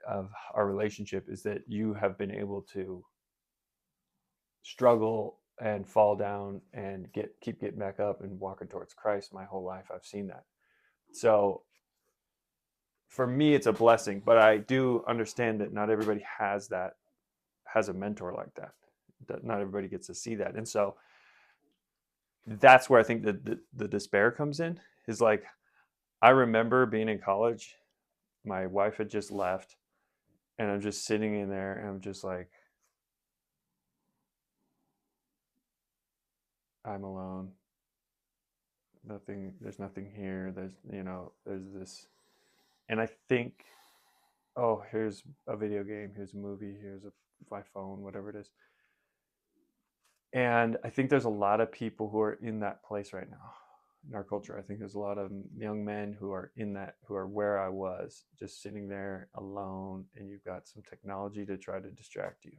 B: of our relationship is that you have been able to struggle and fall down and keep getting back up and walking towards Christ my whole life. I've seen that. So for me, it's a blessing, but I do understand that not everybody has a mentor like that. Not everybody gets to see that. And so that's where I think the despair comes in, is like, I remember being in college, my wife had just left, and I'm just sitting in there and I'm just like, I'm alone. There's nothing here. There's this. And I think, oh, here's a video game, here's a movie, here's my phone, whatever it is. And I think there's a lot of people who are in that place right now in our culture. I think there's a lot of young men who are in that, who are where I was, just sitting there alone, and you've got some technology to try to distract you.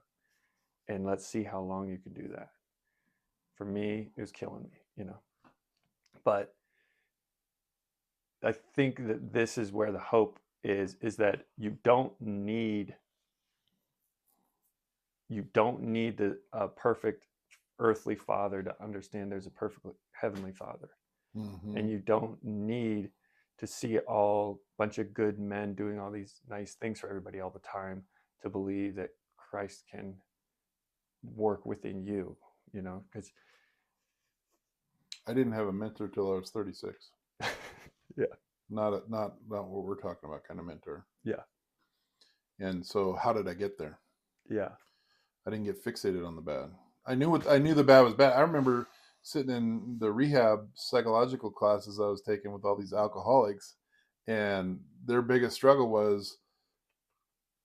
B: And let's see how long you can do that. For me, it was killing me, But I think that this is where the hope is that you don't need a perfect earthly father to understand there's a perfect heavenly father.
A: Mm-hmm.
B: And you don't need to see all bunch of good men doing all these nice things for everybody all the time to believe that Christ can work within you, because
A: I didn't have a mentor till I was 36.
B: Yeah.
A: Not what we're talking about kind of mentor.
B: Yeah.
A: And so how did I get there?
B: Yeah.
A: I didn't get fixated on the bad. I knew the bad was bad. I remember sitting in the rehab psychological classes I was taking with all these alcoholics, and their biggest struggle was,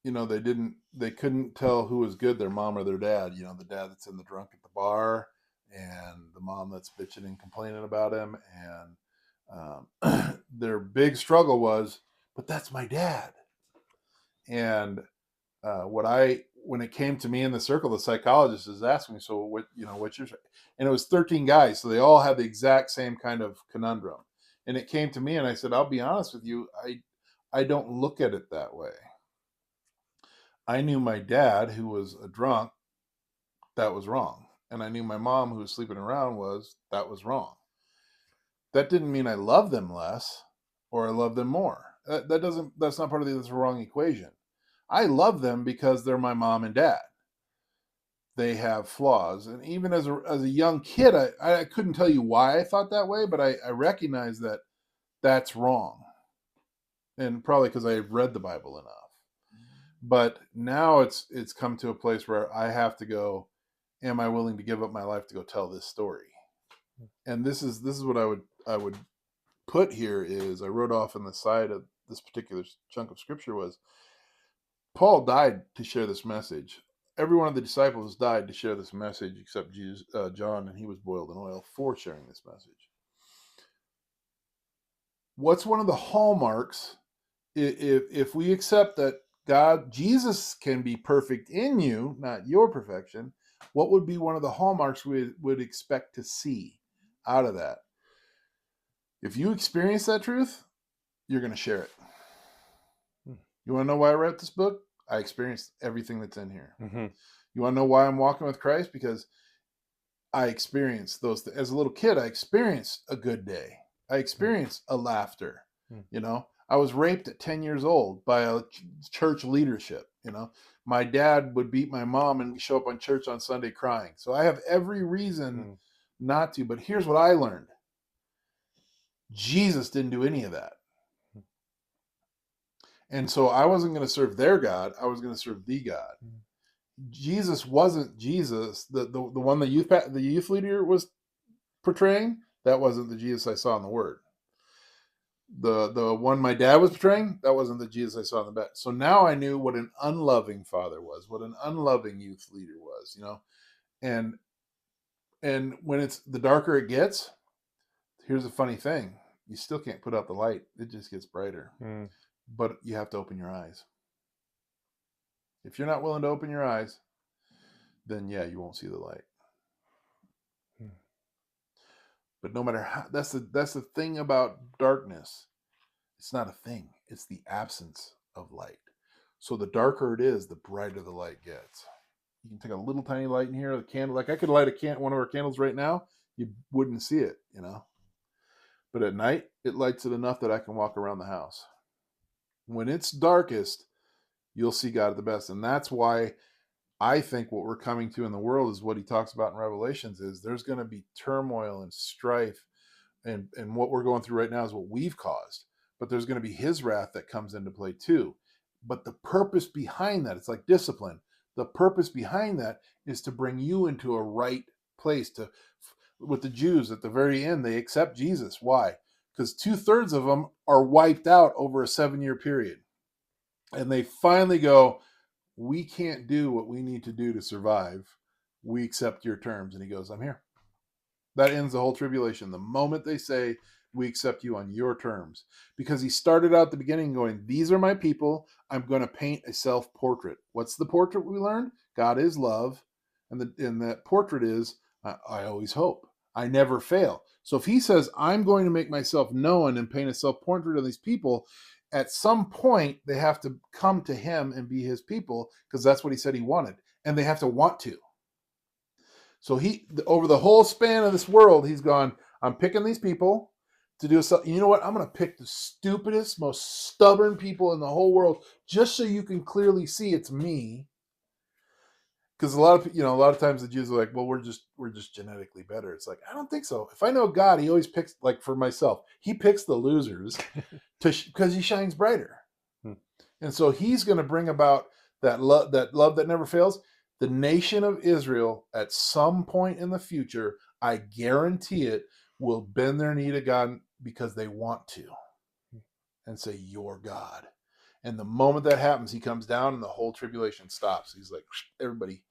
A: they couldn't tell who was good, their mom or their dad. The dad that's in the drunk at the bar, and the mom that's bitching and complaining about him. And their big struggle was, but that's my dad. And when it came to me in the circle, the psychologist is asking me, so what's your, and it was 13 guys. So they all had the exact same kind of conundrum. And it came to me and I said, I'll be honest with you. I don't look at it that way. I knew my dad, who was a drunk, that was wrong. And I knew my mom, who was sleeping around, that was wrong. That didn't mean I love them less or I love them more. That's not part of the wrong equation. I love them because they're my mom and dad. They have flaws. And even as a young kid, I couldn't tell you why I thought that way, but I recognize that that's wrong. And probably because I've read the Bible enough. But now it's come to a place where I have to go, am I willing to give up my life to go tell this story? And this is what I would put here is, I wrote off on the side of this particular chunk of scripture was, Paul died to share this message. Every one of the disciples died to share this message except John, and he was boiled in oil for sharing this message. What's one of the hallmarks, if we accept that Jesus can be perfect in you, not your perfection, what would be one of the hallmarks we would expect to see out of that? If you experience that truth, you're going to share it. You want to know why I wrote this book? I experienced everything that's in here.
B: Mm-hmm.
A: You want to know why I'm walking with Christ? Because I experienced those. As a little kid, I experienced a good day. I experienced a laughter. I was raped at 10 years old by a church leadership. My dad would beat my mom and show up on church on Sunday crying. So I have every reason not to. But here's what I learned. Jesus didn't do any of that. And so I wasn't going to serve their God. I was going to serve the God. Jesus wasn't Jesus. The one the youth leader was portraying, that wasn't the Jesus I saw in the Word. The one my dad was portraying, that wasn't the Jesus I saw in the bed. So now I knew what an unloving father was, what an unloving youth leader was, And when it's the darker it gets, here's a funny thing. You still can't put out the light. It just gets brighter. But you have to open your eyes. If you're not willing to open your eyes, then yeah, you won't see the light. But no matter how, that's the thing about darkness. It's not a thing. It's the absence of light. So the darker it is, the brighter the light gets. You can take a little tiny light in here, a candle. Like I could light one of our candles right now. You wouldn't see it, But at night, it lights it enough that I can walk around the house. When it's darkest, you'll see God at the best. And that's why I think what we're coming to in the world is what he talks about in Revelations is there's going to be turmoil and strife. And what we're going through right now is what we've caused. But there's going to be his wrath that comes into play too. But the purpose behind that, it's like discipline. The purpose behind that is to bring you into a right place. With the Jews at the very end, they accept Jesus. Why? Because 2/3 of them are wiped out over a 7-year period. And they finally go, we can't do what we need to do to survive. We accept your terms. And he goes, I'm here. That ends the whole tribulation. The moment they say, we accept you on your terms. Because he started out at the beginning going, these are my people. I'm going to paint a self-portrait. What's the portrait we learned? God is love. And that portrait is, I always hope. I never fail. So if he says, I'm going to make myself known and paint a self-portrait of these people, at some point they have to come to him and be his people because that's what he said he wanted. And they have to want to. So over the whole span of this world, he's gone, I'm picking these people to do something. You know what? I'm going to pick the stupidest, most stubborn people in the whole world just so you can clearly see it's me. because a lot of times the Jews are like, well, we're just genetically better. It's like, I don't think so. If I know God, he always picks, like for myself, he picks the losers because he shines brighter. And so he's going to bring about that love that never fails. The nation of Israel at some point in the future, I guarantee it, will bend their knee to God because they want to and say, you're God. And the moment that happens, he comes down and the whole tribulation stops. He's like, everybody,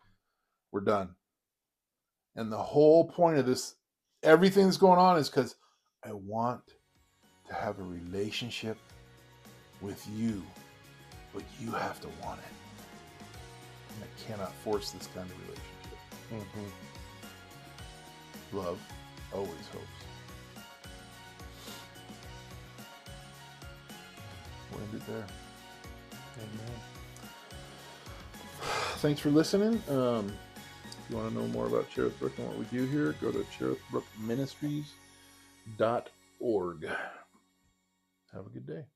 A: we're done. And the whole point of this, everything that's going on, is because I want to have a relationship with you, but you have to want it. And I cannot force this kind of relationship. Love always hopes. We'll end it there.
B: Amen.
A: Thanks for listening. If you want to know more about Cherith Brook and what we do here, go to cherithbrookministries.org. Have a good day.